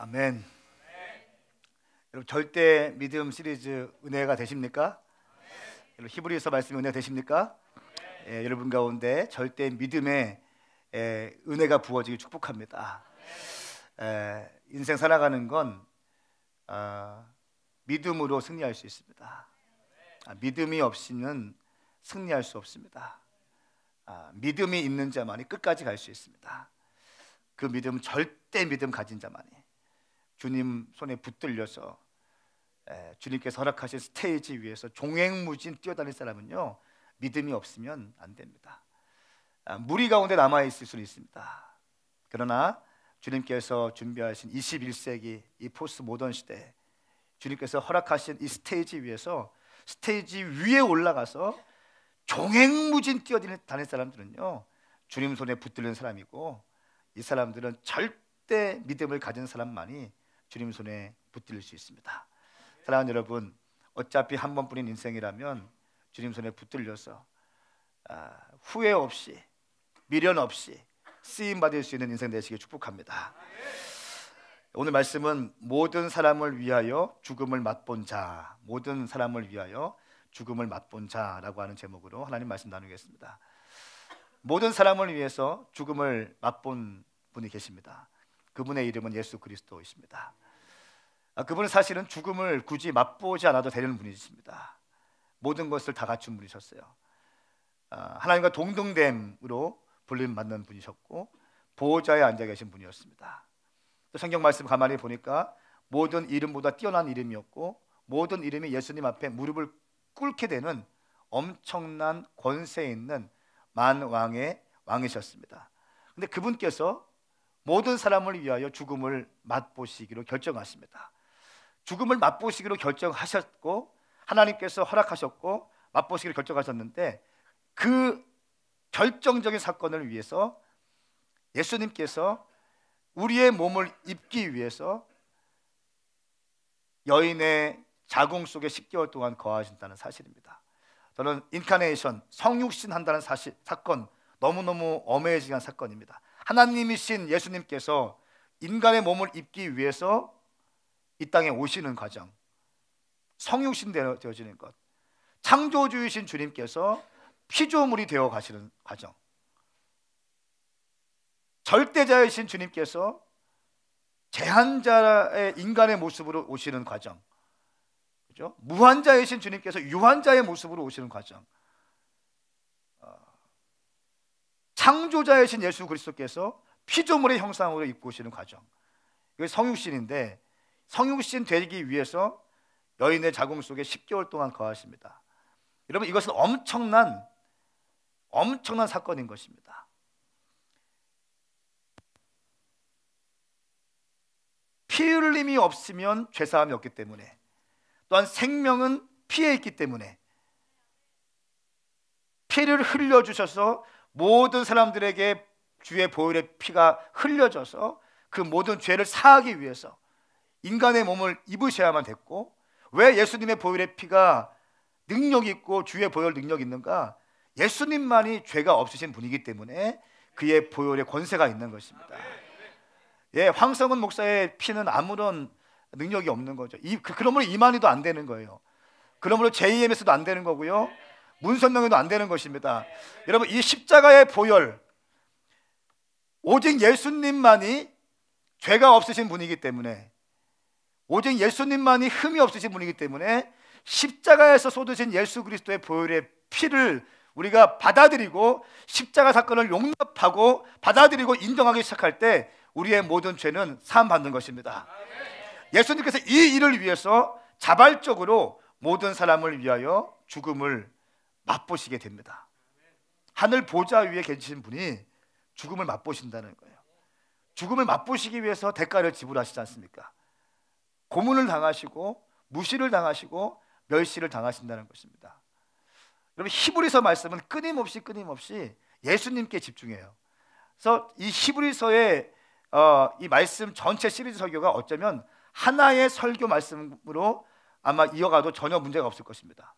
아멘. 여러분, 절대 믿음 시리즈 은혜가 되십니까? 여러분, 히브리서 말씀 은혜 되십니까? 여러분 가운데 절대 믿음의 은혜가 부어지기 축복합니다. 인생 살아가는 건 믿음으로 승리할 수 있습니다. 믿음이 없이는 승리할 수 없습니다. 믿음이 있는 자만이 끝까지 갈 수 있습니다. 그 믿음, 절대 믿음 가진 자만이 주님 손에 붙들려서 주님께서 허락하신 스테이지 위에서 종횡무진 뛰어다닐 사람은요, 믿음이 없으면 안 됩니다. 무리 가운데 남아있을 수는 있습니다. 그러나 주님께서 준비하신 21세기 이 포스트 모던 시대에 주님께서 허락하신 이 스테이지 위에서, 스테이지 위에 올라가서 종횡무진 뛰어다닐 사람들은요, 주님 손에 붙들린 사람이고, 이 사람들은 절대 믿음을 가진 사람만이 주님 손에 붙들릴 수 있습니다. 사랑하는 여러분, 어차피 한 번뿐인 인생이라면 주님 손에 붙들려서 후회 없이, 미련 없이 쓰임 받을 수 있는 인생 되시길 축복합니다. 오늘 말씀은 모든 사람을 위하여 죽음을 맛본 자, 모든 사람을 위하여 죽음을 맛본 자라고 하는 제목으로 하나님 말씀 나누겠습니다. 모든 사람을 위해서 죽음을 맛본 분이 계십니다. 그분의 이름은 예수 그리스도이십니다. 그분은 사실은 죽음을 굳이 맛보지 않아도 되는 분이십니다. 모든 것을 다 갖춘 분이셨어요. 하나님과 동등됨으로 불림받는 분이셨고, 보호자에 앉아 계신 분이었습니다. 또 성경 말씀 가만히 보니까 모든 이름보다 뛰어난 이름이었고, 모든 이름이 예수님 앞에 무릎을 꿇게 되는 엄청난 권세 있는 만왕의 왕이셨습니다. 근데 그분께서 모든 사람을 위하여 죽음을 맛보시기로 결정하십니다. 죽음을 맛보시기로 결정하셨고, 하나님께서 허락하셨고 맛보시기로 결정하셨는데, 그 결정적인 사건을 위해서 예수님께서 우리의 몸을 입기 위해서 여인의 자궁 속에 10개월 동안 거하신다는 사실입니다. 저는 인카네이션, 성육신 한다는 사건, 너무너무 어메이징한 사건입니다. 하나님이신 예수님께서 인간의 몸을 입기 위해서 이 땅에 오시는 과정, 성육신 되어지는 것, 창조주이신 주님께서 피조물이 되어 가시는 과정, 절대자이신 주님께서 제한자의 인간의 모습으로 오시는 과정, 그죠? 무한자이신 주님께서 유한자의 모습으로 오시는 과정, 창조자이신 예수 그리스도께서 피조물의 형상으로 입고 오시는 과정, 이게 성육신인데, 성육신 되기 위해서 여인의 자궁 속에 10개월 동안 거하십니다. 여러분, 이것은 엄청난 사건인 것입니다. 피 흘림이 없으면 죄사함이 없기 때문에, 또한 생명은 피에 있기 때문에 피를 흘려주셔서 모든 사람들에게 주의 보혈의 피가 흘려져서 그 모든 죄를 사하기 위해서 인간의 몸을 입으셔야만 됐고, 왜 예수님의 보혈의 피가 능력 있고 주의 보혈 능력 있는가? 예수님만이 죄가 없으신 분이기 때문에 그의 보혈의 권세가 있는 것입니다. 황성은 목사의 피는 아무런 능력이 없는 거죠. 그러므로 이만희도 안 되는 거예요. 그러므로 JMS도 안 되는 거고요, 문선명에도 안 되는 것입니다. 여러분, 이 십자가의 보혈, 오직 예수님만이 죄가 없으신 분이기 때문에, 오직 예수님만이 흠이 없으신 분이기 때문에 십자가에서 쏟으신 예수 그리스도의 보혈의 피를 우리가 받아들이고 십자가 사건을 용납하고 받아들이고 인정하기 시작할 때 우리의 모든 죄는 사함받는 것입니다. 예수님께서 이 일을 위해서 자발적으로 모든 사람을 위하여 죽음을 맛보시게 됩니다. 하늘 보좌 위에 계신 분이 죽음을 맛보신다는 거예요. 죽음을 맛보시기 위해서 대가를 지불하시지 않습니까? 고문을 당하시고 무시를 당하시고 멸시를 당하신다는 것입니다. 여러분, 히브리서 말씀은 끊임없이 예수님께 집중해요. 그래서 이 히브리서의 이 말씀 전체 시리즈 설교가 어쩌면 하나의 설교 말씀으로 아마 이어가도 전혀 문제가 없을 것입니다.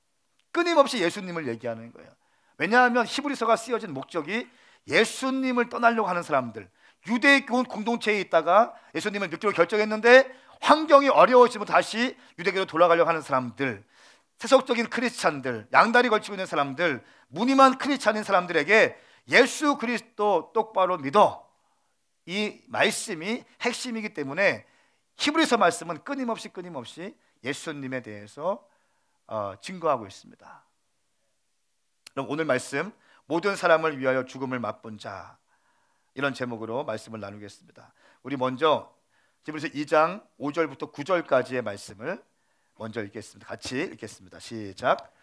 끊임없이 예수님을 얘기하는 거예요. 왜냐하면 히브리서가 쓰여진 목적이 예수님을 떠나려고 하는 사람들, 유대의 공동체에 있다가 예수님을 믿기로 결정했는데 환경이 어려워지면 다시 유대교로 돌아가려고 하는 사람들, 세속적인 크리스찬들, 양다리 걸치고 있는 사람들, 무늬만 크리스찬인 사람들에게 예수 그리스도 똑바로 믿어, 이 말씀이 핵심이기 때문에 히브리서 말씀은 끊임없이 예수님에 대해서 증거하고 있습니다. 그럼 오늘 말씀, 모든 사람을 위하여 죽음을 맛본 자, 이런 제목으로 말씀을 나누겠습니다. 우리 먼저 히브리서 2장 5절부터 9절까지의 말씀을 먼저 읽겠습니다. 같이 읽겠습니다. 시작.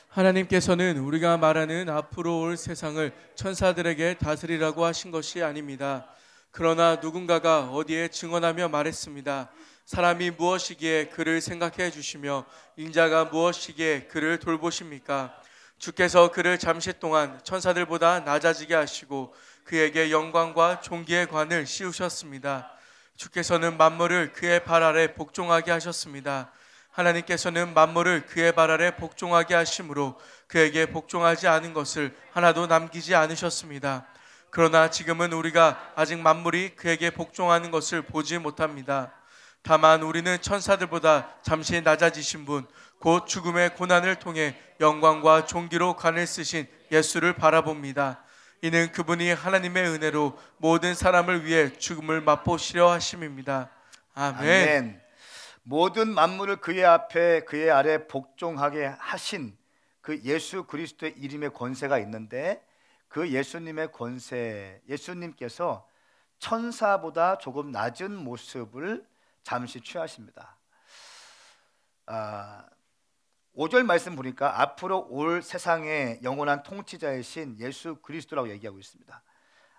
하나님께서는 우리가 말하는 앞으로 올 세상을 천사들에게 다스리라고 하신 것이 아닙니다. 그러나 누군가가 어디에 증언하며 말했습니다. 사람이 무엇이기에 그를 생각해 주시며 인자가 무엇이기에 그를 돌보십니까? 주께서 그를 잠시 동안 천사들보다 낮아지게 하시고 그에게 영광과 존귀의 관을 씌우셨습니다. 주께서는 만물을 그의 발 아래 복종하게 하셨습니다. 하나님께서는 만물을 그의 발 아래 복종하게 하심으로 그에게 복종하지 않은 것을 하나도 남기지 않으셨습니다. 그러나 지금은 우리가 아직 만물이 그에게 복종하는 것을 보지 못합니다. 다만 우리는 천사들보다 잠시 낮아지신 분, 곧 죽음의 고난을 통해 영광과 존귀로 관을 쓰신 예수를 바라봅니다. 이는 그분이 하나님의 은혜로 모든 사람을 위해 죽음을 맛보시려 하심입니다. 아멘. 아멘. 모든 만물을 그의 앞에 그의 아래 복종하게 하신 그 예수 그리스도의 이름의 권세가 있는데, 그 예수님의 권세, 예수님께서 천사보다 조금 낮은 모습을 잠시 취하십니다. 5절 말씀 보니까 앞으로 올 세상의 영원한 통치자이신 예수 그리스도라고 얘기하고 있습니다.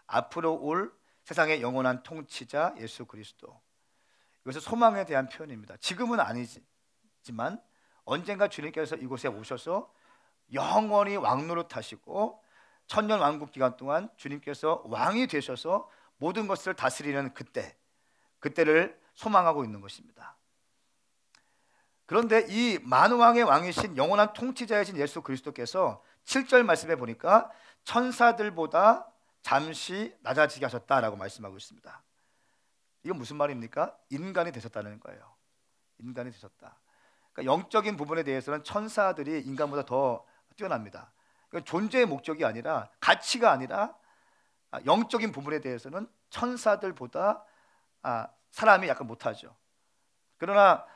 앞으로 올 세상의 영원한 통치자 예수 그리스도, 이것은 소망에 대한 표현입니다. 지금은 아니지만 언젠가 주님께서 이곳에 오셔서 영원히 왕노릇하시고 천년 왕국 기간 동안 주님께서 왕이 되셔서 모든 것을 다스리는 그때를 소망하고 있는 것입니다. 그런데 이 만왕의 왕이신 영원한 통치자이신 예수 그리스도께서 7절 말씀에 보니까 천사들보다 잠시 낮아지게 하셨다라고 말씀하고 있습니다. 이건 무슨 말입니까? 인간이 되셨다는 거예요. 인간이 되셨다. 그러니까 영적인 부분에 대해서는 천사들이 인간보다 더 뛰어납니다. 그러니까 존재의 목적이 아니라, 가치가 아니라, 영적인 부분에 대해서는 천사들보다 사람이 약간 못하죠. 그러나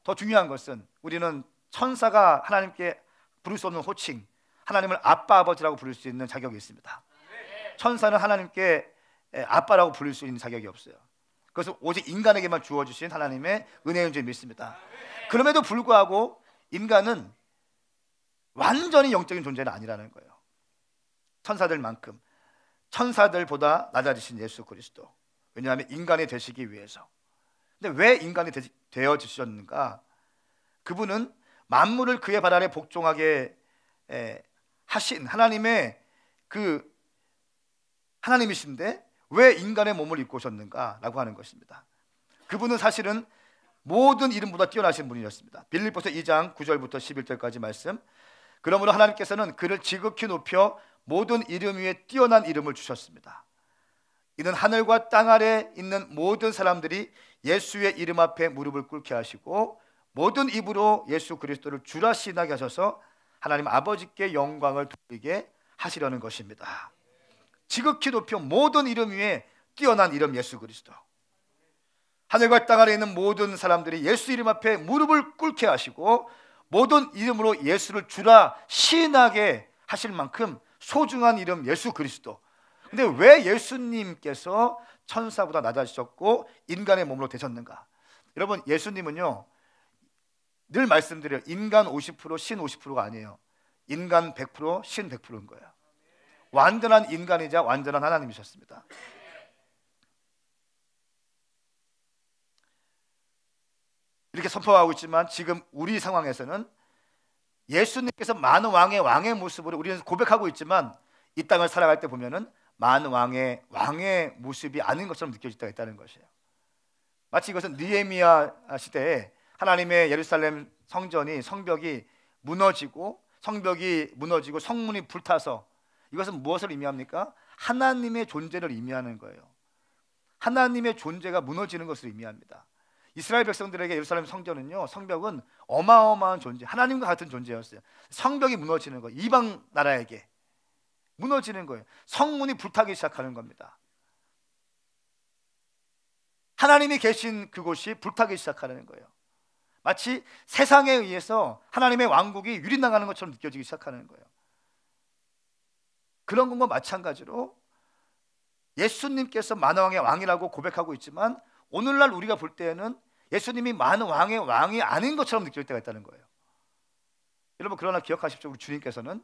더 중요한 것은 우리는 천사가 하나님께 부를 수 없는 호칭, 하나님을 아빠 아버지라고 부를 수 있는 자격이 있습니다. 천사는 하나님께 아빠라고 부를 수 있는 자격이 없어요. 그것은 오직 인간에게만 주어주신 하나님의 은혜인 줄 믿습니다. 그럼에도 불구하고 인간은 완전히 영적인 존재는 아니라는 거예요. 천사들만큼, 천사들보다 낮아지신 예수 그리스도, 왜냐하면 인간이 되시기 위해서. 근데 왜 인간이 되어지셨는가? 그분은 만물을 그의 발 아래 복종하게 하신 하나님의 그 하나님이신데 왜 인간의 몸을 입고 오셨는가? 라고 하는 것입니다. 그분은 사실은 모든 이름보다 뛰어나신 분이었습니다. 빌립보서 2장 9절부터 11절까지 말씀. 그러므로 하나님께서는 그를 지극히 높여 모든 이름 위에 뛰어난 이름을 주셨습니다. 이는 하늘과 땅 아래 있는 모든 사람들이 예수의 이름 앞에 무릎을 꿇게 하시고 모든 입으로 예수 그리스도를 주라 시인하게 하셔서 하나님 아버지께 영광을 돌리게 하시려는 것입니다. 지극히 높여 모든 이름 위에 뛰어난 이름 예수 그리스도, 하늘과 땅 아래 있는 모든 사람들이 예수 이름 앞에 무릎을 꿇게 하시고 모든 이름으로 예수를 주라 시인하게 하실 만큼 소중한 이름 예수 그리스도. 근데 왜 예수님께서 천사보다 낮아지셨고 인간의 몸으로 되셨는가? 여러분, 예수님은요, 늘 말씀드려요. 인간 50%, 신 50%가 아니에요. 인간 100%, 신 100%인 거예요. 완전한 인간이자 완전한 하나님이셨습니다. 이렇게 선포하고 있지만 지금 우리 상황에서는 예수님께서 많은 왕의 모습으로 우리는 고백하고 있지만 이 땅을 살아갈 때 보면은 많은 왕의 모습이 아닌 것처럼 느껴질 때가 있다는 것이에요. 마치 이것은 느헤미야 시대에 하나님의 예루살렘 성벽이 무너지고 성문이 불타서, 이것은 무엇을 의미합니까? 하나님의 존재를 의미하는 거예요. 하나님의 존재가 무너지는 것을 의미합니다. 이스라엘 백성들에게 예루살렘 성전은요, 성벽은 어마어마한 존재, 하나님과 같은 존재였어요. 성벽이 무너지는 거예요. 이방 나라에게 무너지는 거예요. 성문이 불타기 시작하는 겁니다. 하나님이 계신 그곳이 불타기 시작하는 거예요. 마치 세상에 의해서 하나님의 왕국이 유린당하는 것처럼 느껴지기 시작하는 거예요. 그런 것과 마찬가지로 예수님께서 만왕의 왕이라고 고백하고 있지만 오늘날 우리가 볼 때에는 예수님이 만왕의 왕이 아닌 것처럼 느낄 때가 있다는 거예요. 여러분, 그러나 기억하십시오. 우리 주님께서는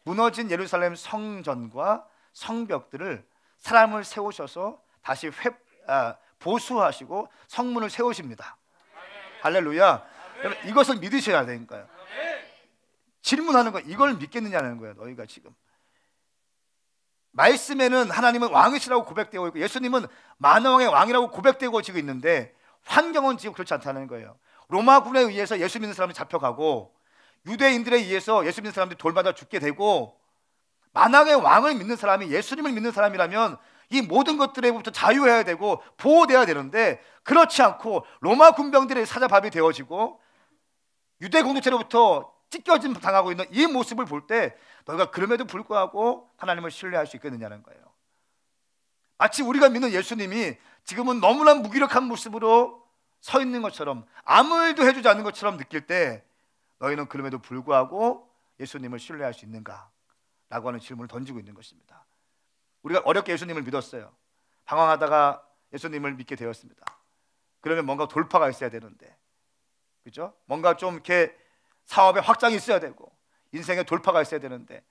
무너진 예루살렘 성전과 성벽들을 사람을 세우셔서 다시 보수하시고 성문을 세우십니다. 할렐루야. 여러분, 이것을 믿으셔야 되니까요. 질문하는 거, 이걸 믿겠느냐는 거예요. 너희가 지금 말씀에는 하나님은 왕이시라고 고백되고 있고 예수님은 만왕의 왕이라고 고백되고 지고 있는데 환경은 지금 그렇지 않다는 거예요. 로마군에 의해서 예수 믿는 사람이 잡혀가고 유대인들에 의해서 예수 믿는 사람들이 돌맞아 죽게 되고, 만왕의 왕을 믿는 사람이 예수님을 믿는 사람이라면 이 모든 것들에부터 자유해야 되고 보호돼야 되는데, 그렇지 않고 로마 군병들의 사자밥이 되어지고 유대 공동체로부터 찢겨짐 당하고 있는 이 모습을 볼 때 너희가 그럼에도 불구하고 하나님을 신뢰할 수 있겠느냐는 거예요. 마치 우리가 믿는 예수님이 지금은 너무나 무기력한 모습으로 서 있는 것처럼, 아무 일도 해주지 않는 것처럼 느낄 때 너희는 그럼에도 불구하고 예수님을 신뢰할 수 있는가? 라고 하는 질문을 던지고 있는 것입니다. 우리가 어렵게 예수님을 믿었어요. 방황하다가 예수님을 믿게 되었습니다. 그러면 뭔가 돌파가 있어야 되는데, 그렇죠? 뭔가 좀 이렇게 사업에 확장이 있어야 되고 인생에 돌파가 있어야 되는데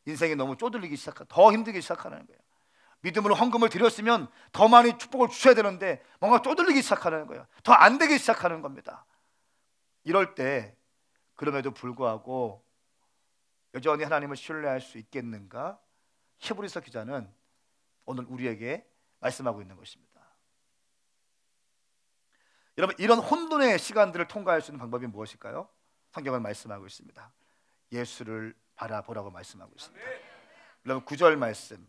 인생이 너무 쪼들리기 시작하고 더 힘들기 시작하는 거예요. 믿음으로 헌금을 드렸으면 더 많이 축복을 주셔야 되는데 뭔가 쪼들리기 시작하는 거예요. 더 안 되기 시작하는 겁니다. 이럴 때 그럼에도 불구하고 여전히 하나님을 신뢰할 수 있겠는가? 히브리서 기자는 오늘 우리에게 말씀하고 있는 것입니다. 여러분, 이런 혼돈의 시간들을 통과할 수 있는 방법이 무엇일까요? 성경은 말씀하고 있습니다. 예수를 바라보라고 말씀하고 있습니다. 여러분, 9절 말씀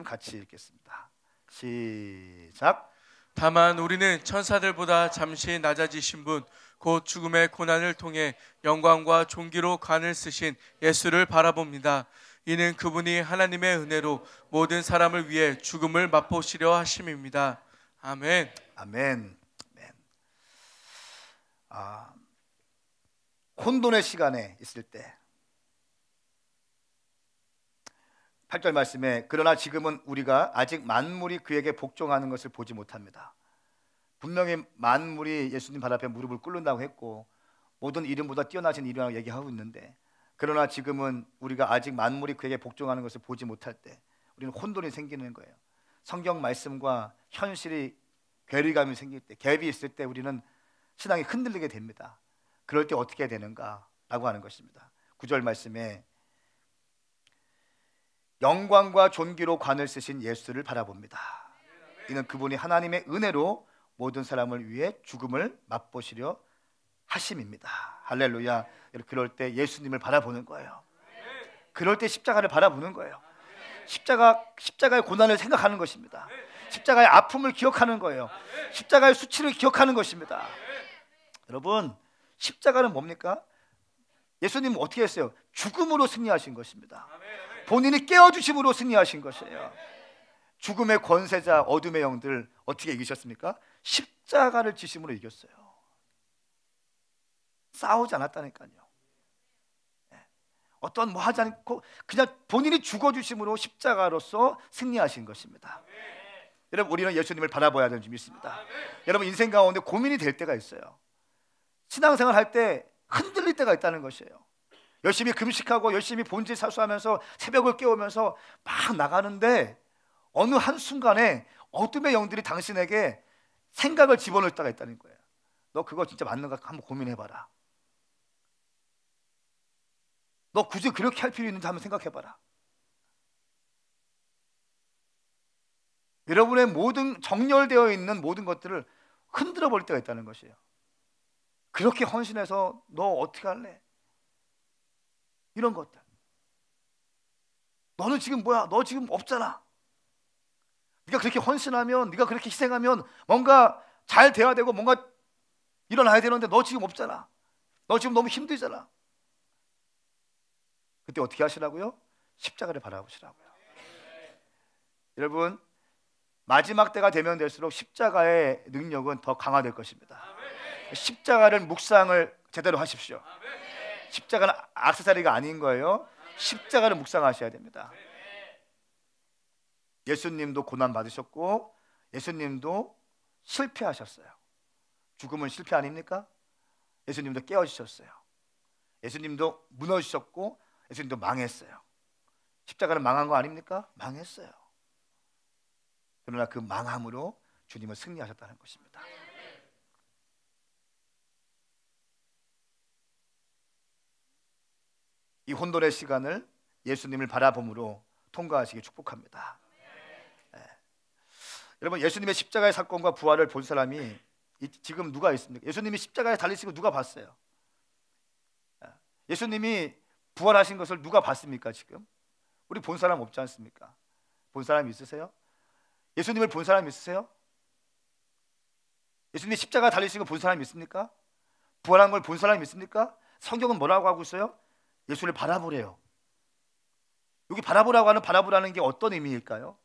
같이 읽겠습니다. 시작. 다만 우리는 천사들보다 잠시 낮아지신 분, 곧 죽음의 고난을 통해 영광과 존귀로 관을 쓰신 예수를 바라봅니다. 이는 그분이 하나님의 은혜로 모든 사람을 위해 죽음을 맛보시려 하심입니다. 아멘. 아멘. 혼돈의 시간에 있을 때 8절 말씀에 그러나 지금은 우리가 아직 만물이 그에게 복종하는 것을 보지 못합니다. 분명히 만물이 예수님 발 앞에 무릎을 꿇는다고 했고 모든 이름보다 뛰어나신 이름이라고 얘기하고 있는데, 그러나 지금은 우리가 아직 만물이 그에게 복종하는 것을 보지 못할 때 우리는 혼돈이 생기는 거예요. 성경 말씀과 현실이 괴리감이 생길 때, 갭이 있을 때 우리는 신앙이 흔들리게 됩니다. 그럴 때 어떻게 해야 되는가? 라고 하는 것입니다. 9절 말씀에 영광과 존귀로 관을 쓰신 예수를 바라봅니다. 이는 그분이 하나님의 은혜로 모든 사람을 위해 죽음을 맛보시려 하심입니다. 할렐루야. 그럴 때 예수님을 바라보는 거예요. 그럴 때 십자가를 바라보는 거예요. 십자가의 고난을 생각하는 것입니다. 십자가의 아픔을 기억하는 거예요. 십자가의 수치를 기억하는 것입니다. 여러분, 십자가는 뭡니까? 예수님은 어떻게 했어요? 죽음으로 승리하신 것입니다. 본인이 깨어주심으로 승리하신 것이에요. 죽음의 권세자 어둠의 영들 어떻게 이기셨습니까? 십자가를 지심으로 이겼어요. 싸우지 않았다니까요. 어떤 뭐 하지 않고 그냥 본인이 죽어주심으로 십자가로서 승리하신 것입니다. 여러분, 우리는 예수님을 바라봐야 되는 줄 믿습니다. 여러분, 인생 가운데 고민이 될 때가 있어요. 신앙생활 할 때 흔들릴 때가 있다는 것이에요. 열심히 금식하고 열심히 본질 사수하면서 새벽을 깨우면서 막 나가는데 어느 한순간에 어둠의 영들이 당신에게 생각을 집어넣을 때가 있다는 거예요. 너 그거 진짜 맞는가 한번 고민해봐라. 너 굳이 그렇게 할 필요 있는지 한번 생각해봐라. 여러분의 모든 정렬되어 있는 모든 것들을 흔들어 버릴 때가 있다는 것이에요. 그렇게 헌신해서 너 어떻게 할래? 이런 것들. 너는 지금 뭐야? 너 지금 없잖아. 네가 그렇게 헌신하면, 네가 그렇게 희생하면 뭔가 잘 돼야 되고 뭔가 일어나야 되는데 너 지금 없잖아. 너 지금 너무 힘들잖아. 그때 어떻게 하시라고요? 십자가를 바라보시라고요. 여러분, 마지막 때가 되면 될수록 십자가의 능력은 더 강화될 것입니다. 십자가를 묵상을 제대로 하십시오. 십자가는 액세서리가 아닌 거예요. 십자가를 묵상하셔야 됩니다. 예수님도 고난 받으셨고 예수님도 실패하셨어요. 죽음은 실패 아닙니까? 예수님도 깨어지셨어요. 예수님도 무너지셨고 예수님도 망했어요. 십자가는 망한 거 아닙니까? 망했어요. 그러나 그 망함으로 주님은 승리하셨다는 것입니다. 이 혼돈의 시간을 예수님을 바라봄으로 통과하시기 축복합니다. 네. 여러분, 예수님의 십자가의 사건과 부활을 본 사람이 지금 누가 있습니까? 예수님이 십자가에 달리시고 누가 봤어요? 예수님이 부활하신 것을 누가 봤습니까? 지금 우리 본 사람 없지 않습니까? 본 사람 있으세요? 예수님을 본 사람 있으세요? 예수님이 십자가 달리신 거 본 사람 있습니까? 부활한 걸 본 사람 있습니까? 성경은 뭐라고 하고 있어요? 예수를 바라보래요. 여기 바라보라고 하는 바라보라는 게 어떤 의미일까요?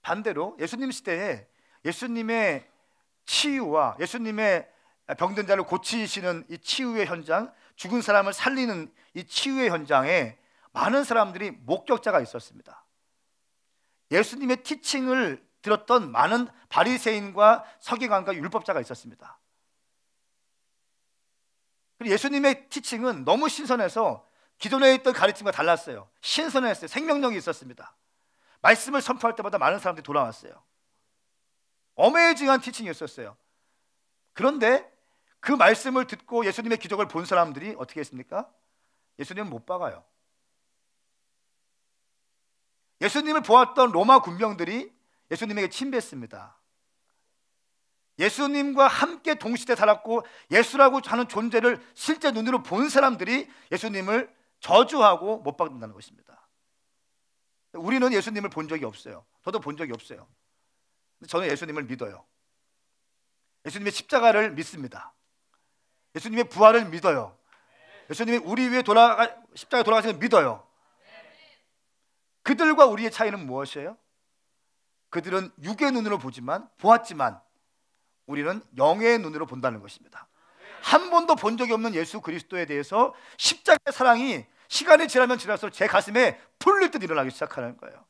반대로 예수님 시대에 예수님의 치유와 예수님의 병든 자를 고치시는 이 치유의 현장, 죽은 사람을 살리는 이 치유의 현장에 많은 사람들이 목격자가 있었습니다. 예수님의 티칭을 들었던 많은 바리새인과 서기관과 율법자가 있었습니다. 그리고 예수님의 티칭은 너무 신선해서 기존에 있던 가르침과 달랐어요. 신선했어요. 생명력이 있었습니다. 말씀을 선포할 때마다 많은 사람들이 돌아왔어요. 어메이징한 티칭이었어요. 그런데 그 말씀을 듣고 예수님의 기적을 본 사람들이 어떻게 했습니까? 예수님은 못 박아요. 예수님을 보았던 로마 군병들이 예수님에게 침뱉습니다. 예수님과 함께 동시대 살았고 예수라고 하는 존재를 실제 눈으로 본 사람들이 예수님을 저주하고 못 박는다는 것입니다. 우리는 예수님을 본 적이 없어요. 저도 본 적이 없어요. 저는 예수님을 믿어요. 예수님의 십자가를 믿습니다. 예수님의 부활을 믿어요. 예수님이 우리 위해 십자가에 돌아가신 걸 믿어요. 그들과 우리의 차이는 무엇이에요? 그들은 육의 눈으로 보았지만 우리는 영의 눈으로 본다는 것입니다. 한 번도 본 적이 없는 예수 그리스도에 대해서 십자가의 사랑이 시간이 지나면 지날수록 제 가슴에 풀릴 듯 일어나기 시작하는 거예요.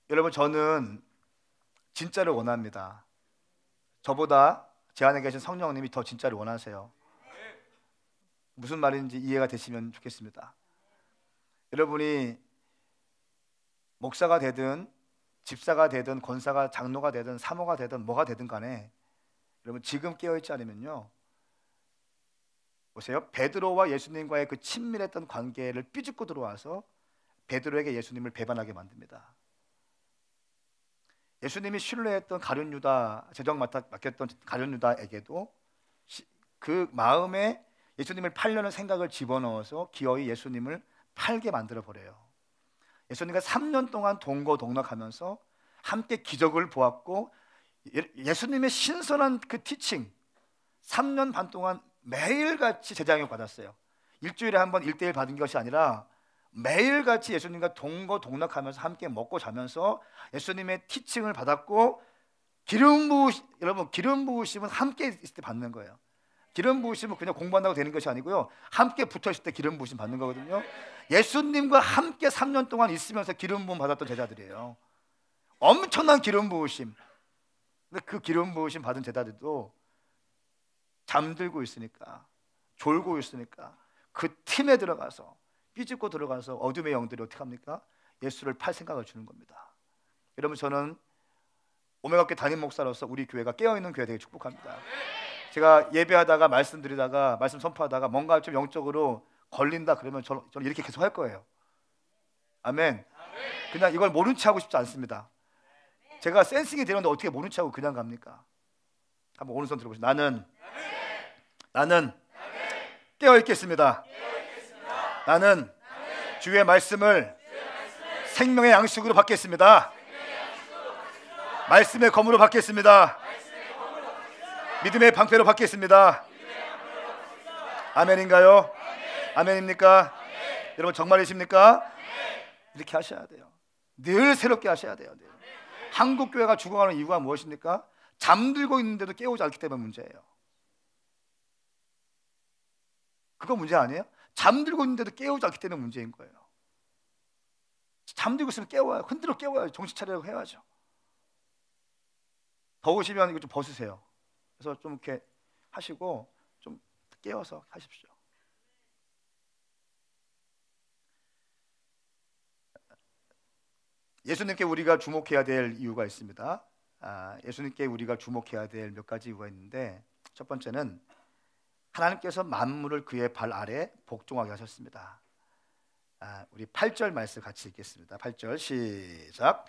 여러분, 저는 진짜를 원합니다. 저보다 제 안에 계신 성령님이 더 진짜를 원하세요. 무슨 말인지 이해가 되시면 좋겠습니다. 여러분이 목사가 되든 집사가 되든 권사가 장로가 되든 사모가 되든 뭐가 되든 간에 여러분 지금 깨어있지 않으면요, 보세요. 베드로와 예수님과의 그 친밀했던 관계를 삐죽고 들어와서 베드로에게 예수님을 배반하게 만듭니다. 예수님이 신뢰했던 가룟 유다, 재정 맡겼던 가룟 유다에게도 그 마음에 예수님을 팔려는 생각을 집어넣어서 기어이 예수님을 팔게 만들어 버려요. 예수님과 3년 동안 동거동락하면서 함께 기적을 보았고 예수님의 신선한 그 티칭 3년 반 동안 매일같이 제자양육 받았어요. 일주일에 한 번 1:1 받은 것이 아니라 매일같이 예수님과 동거동락하면서 함께 먹고 자면서 예수님의 티칭을 받았고 여러분 기름 부으심은 함께 있을 때 받는 거예요. 기름 부으심은 그냥 공부한다고 되는 것이 아니고요, 함께 붙어 있을 때 기름 부으심 받는 거거든요. 예수님과 함께 3년 동안 있으면서 기름 부음 받았던 제자들이에요. 엄청난 기름 부으심. 근데 그 기름 부으심 받은 제자들도 잠들고 있으니까, 졸고 있으니까 그 팀에 들어가서 삐집고 들어가서 어둠의 영들이 어떻게 합니까? 예수를 팔 생각을 주는 겁니다. 여러분, 저는 오메가교회 담임 목사로서 우리 교회가 깨어있는 교회 되게 축복합니다. 제가 예배하다가 말씀드리다가 말씀 선포하다가 뭔가 좀 영적으로 걸린다 그러면 저는 이렇게 계속 할 거예요. 아멘. 그냥 이걸 모른 체 하고 싶지 않습니다. 제가 센싱이 되는데 어떻게 모른 체 하고 그냥 갑니까? 한번 오른손 들어보세요. 나는 깨어 있겠습니다. 나는 주의 말씀을 생명의 양식으로 받겠습니다. 말씀의 검으로 받겠습니다. 믿음의 방패로 받겠습니다. 아멘인가요? 아멘입니까? 여러분 정말이십니까? 이렇게 하셔야 돼요. 늘 새롭게 하셔야 돼요. 늘. 한국 교회가 죽어가는 이유가 무엇입니까? 잠들고 있는데도 깨우지 않기 때문에 문제예요. 그거 문제 아니에요? 잠들고 있는데도 깨우지 않기 때문에 문제인 거예요. 잠들고 있으면 깨워요. 흔들어 깨워요. 정신 차리라고 해야죠. 더우시면 이거 좀 벗으세요. 그래서 좀 이렇게 하시고 좀 깨워서 하십시오. 예수님께 우리가 주목해야 될 이유가 있습니다. 예수님께 우리가 주목해야 될 몇 가지 이유가 있는데, 첫 번째는 하나님께서 만물을 그의 발 아래 복종하게 하셨습니다. 우리 8절 말씀 같이 읽겠습니다. 8절 시작.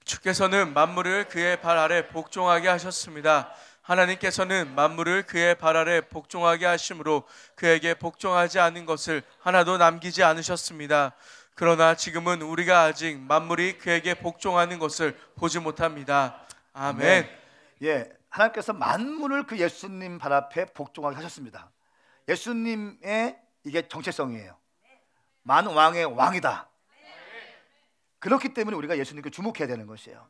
주께서는 만물을 그의 발 아래 복종하게 하셨습니다. 하나님께서는 만물을 그의 발 아래 복종하게 하심으로 그에게 복종하지 않은 것을 하나도 남기지 않으셨습니다. 그러나 지금은 우리가 아직 만물이 그에게 복종하는 것을 보지 못합니다. 아멘. 예, 하나님께서 만물을 그 예수님 발 앞에 복종하게 하셨습니다. 예수님의 이게 정체성이에요. 만왕의 왕이다. 그렇기 때문에 우리가 예수님께 주목해야 되는 것이에요.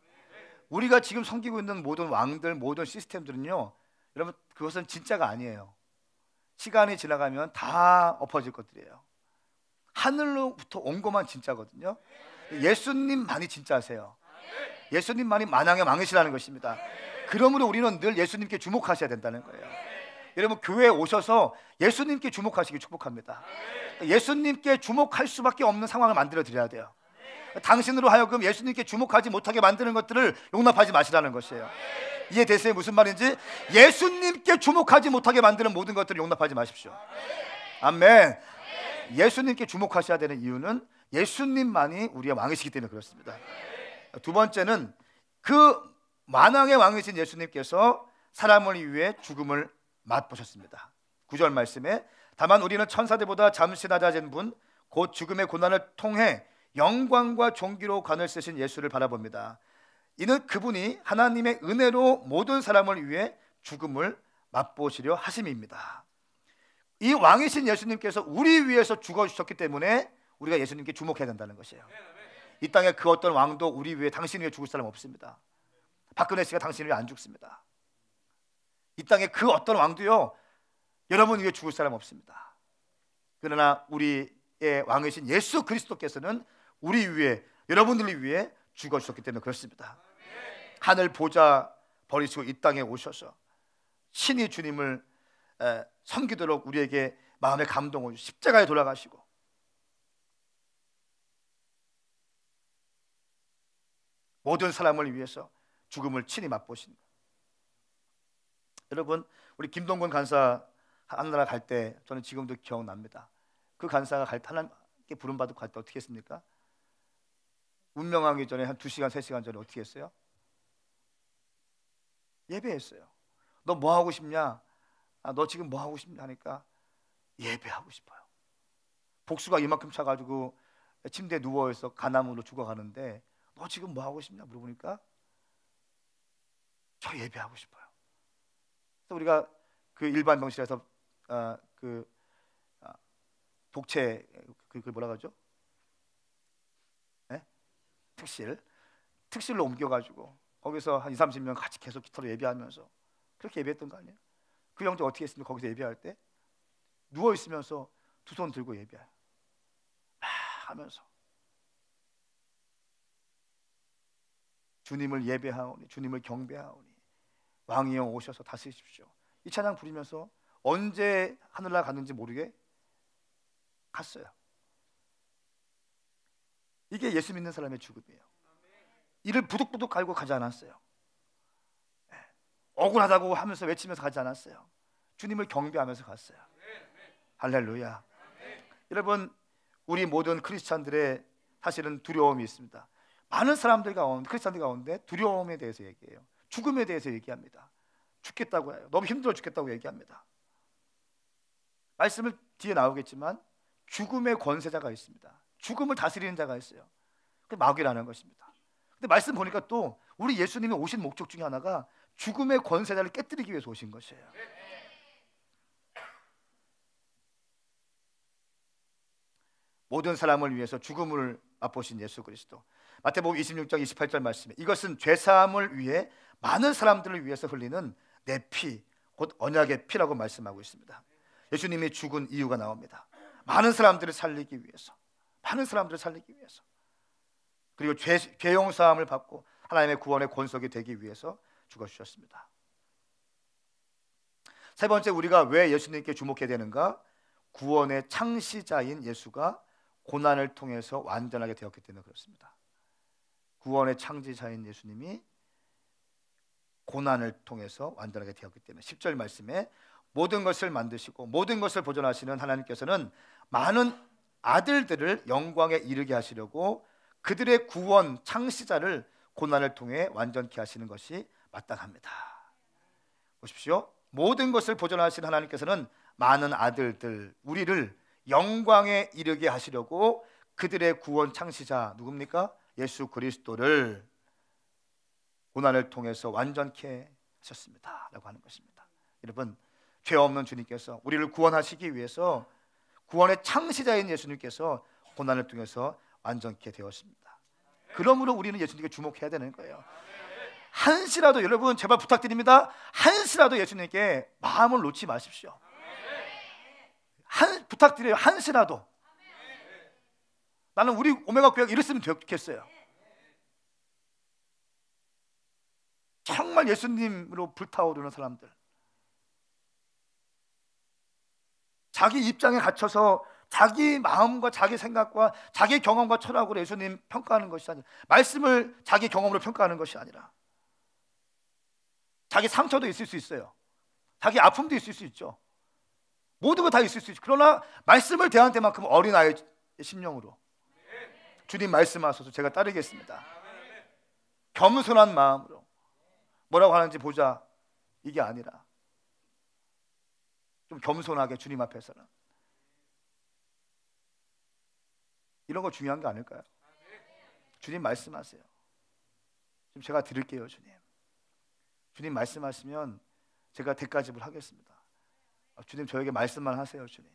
우리가 지금 섬기고 있는 모든 왕들, 모든 시스템들은요, 여러분 그것은 진짜가 아니에요. 시간이 지나가면 다 엎어질 것들이에요. 하늘로부터 온 것만 진짜거든요. 예수님만이 진짜세요. 예수님만이 만왕의 왕이시라는 것입니다. 그러므로 우리는 늘 예수님께 주목하셔야 된다는 거예요. 여러분 교회에 오셔서 예수님께 주목하시기 축복합니다. 예수님께 주목할 수밖에 없는 상황을 만들어 드려야 돼요. 당신으로 하여금 예수님께 주목하지 못하게 만드는 것들을 용납하지 마시라는 것이에요. 이해되세요? 무슨 말인지? 예수님께 주목하지 못하게 만드는 모든 것들을 용납하지 마십시오. 아멘. 예수님께 주목하셔야 되는 이유는 예수님만이 우리의 왕이시기 때문에 그렇습니다. 두 번째는 그 만왕의 왕이신 예수님께서 사람을 위해 죽음을 맛보셨습니다. 9절 말씀에 다만 우리는 천사들보다 잠시 낮아진 분 곧 죽음의 고난을 통해 영광과 존귀로 관을 쓰신 예수를 바라봅니다. 이는 그분이 하나님의 은혜로 모든 사람을 위해 죽음을 맛보시려 하심입니다. 이 왕이신 예수님께서 우리 위해서 죽어주셨기 때문에 우리가 예수님께 주목해야 된다는 것이에요. 이 땅에 그 어떤 왕도 우리 위해, 당신 위해 죽을 사람 없습니다. 박근혜 씨가 당신 위해 안 죽습니다. 이 땅에 그 어떤 왕도요, 여러분 위해 죽을 사람 없습니다. 그러나 우리의 왕이신 예수 그리스도께서는 우리 위해, 여러분들을 위해 죽어주셨기 때문에 그렇습니다. 하늘 보좌 버리시고 이 땅에 오셔서 신이 주님을 섬기도록 우리에게 마음의 감동을 십자가에 돌아가시고 모든 사람을 위해서 죽음을 친히 맛보신 것. 여러분 우리 김동건 간사 하늘나라 갈 때 저는 지금도 기억납니다. 그 간사가 갈 때 하나님께 부름받고 갈 때 어떻게 했습니까? 운명하기 전에 한 2시간 3시간 전에 어떻게 했어요? 예배했어요. 너 뭐 하고 싶냐? 너 지금 뭐 하고 싶냐 하니까 예배하고 싶어요. 복수가 이만큼 차가지고 침대에 누워있어 간암으로 죽어가는데 너 지금 뭐 하고 싶냐 물어보니까 저 예배하고 싶어요. 그래서 우리가 그 일반 병실에서 독채 그 뭐라 그러죠? 네? 특실로 옮겨가지고 거기서 한 20-30년 같이 계속 기타로 예배하면서 그렇게 예배했던 거 아니에요? 그 형제 어떻게 했습니까? 거기서 예배할 때 누워 있으면서 두 손 들고 예배해요. 하면서 주님을 예배하오니 주님을 경배하오니 왕이여 오셔서 다스리십시오. 이 찬양 부르면서 언제 하늘나라 갔는지 모르게 갔어요. 이게 예수 믿는 사람의 죽음이에요. 이를 부득부득 갈고 가지 않았어요. 억울하다고 하면서 외치면서 가지 않았어요. 주님을 경배하면서 갔어요. 할렐루야. 여러분 우리 모든 크리스찬들의 사실은 두려움이 있습니다. 많은 사람들 가운데, 크리스찬들 가운데 두려움에 대해서 얘기해요. 죽음에 대해서 얘기합니다. 죽겠다고 해요. 너무 힘들어 죽겠다고 얘기합니다. 말씀을 뒤에 나오겠지만 죽음의 권세자가 있습니다. 죽음을 다스리는 자가 있어요. 그게 마귀라는 것입니다. 근데 말씀 보니까 또 우리 예수님이 오신 목적 중에 하나가 죽음의 권세자를 깨뜨리기 위해서 오신 것이에요. 모든 사람을 위해서 죽음을 맛보신 예수 그리스도. 마태복음 26장 28절 말씀에 이것은 죄사함을 위해 많은 사람들을 위해서 흘리는 내 피, 곧 언약의 피라고 말씀하고 있습니다. 예수님이 죽은 이유가 나옵니다. 많은 사람들을 살리기 위해서, 많은 사람들을 살리기 위해서, 그리고 죄 용서함을 받고 하나님의 구원의 권속이 되기 위해서 죽어주셨습니다. 세 번째, 우리가 왜 예수님께 주목해야 되는가? 구원의 창시자인 예수가 고난을 통해서 완전하게 되었기 때문에 그렇습니다. 구원의 창시자인 예수님이 고난을 통해서 완전하게 되었기 때문에 10절 말씀에 모든 것을 만드시고 모든 것을 보존하시는 하나님께서는 많은 아들들을 영광에 이르게 하시려고 그들의 구원 창시자를 고난을 통해 완전케 하시는 것이 마땅합니다. 보십시오. 모든 것을 보존하시는 하나님께서는 많은 아들들, 우리를 영광에 이르게 하시려고 그들의 구원 창시자 누굽니까? 예수 그리스도를 고난을 통해서 완전케 하셨습니다 라고 하는 것입니다. 여러분, 죄 없는 주님께서 우리를 구원하시기 위해서 구원의 창시자인 예수님께서 고난을 통해서 완전케 되었습니다. 그러므로 우리는 예수님께 주목해야 되는 거예요. 한시라도, 여러분 제발 부탁드립니다, 한시라도 예수님께 마음을 놓지 마십시오. 부탁드려요. 한시라도. 나는 우리 오메가 교회가 이랬으면 좋겠어요. 정말 예수님으로 불타오르는 사람들, 자기 입장에 갇혀서 자기 마음과 자기 생각과 자기 경험과 철학으로 예수님 평가하는 것이 아니라, 말씀을 자기 경험으로 평가하는 것이 아니라, 자기 상처도 있을 수 있어요. 자기 아픔도 있을 수 있죠. 모든 거 다 있을 수 있죠. 그러나 말씀을 대한 때만큼 어린아이의 심령으로 주님 말씀하셔서 제가 따르겠습니다. 겸손한 마음으로 뭐라고 하는지 보자, 이게 아니라 좀 겸손하게 주님 앞에서는, 이런 거 중요한 게 아닐까요? 주님 말씀하세요. 지금 제가 들을게요. 주님 말씀하시면 제가 대가집을 하겠습니다. 주님 저에게 말씀만 하세요. 주님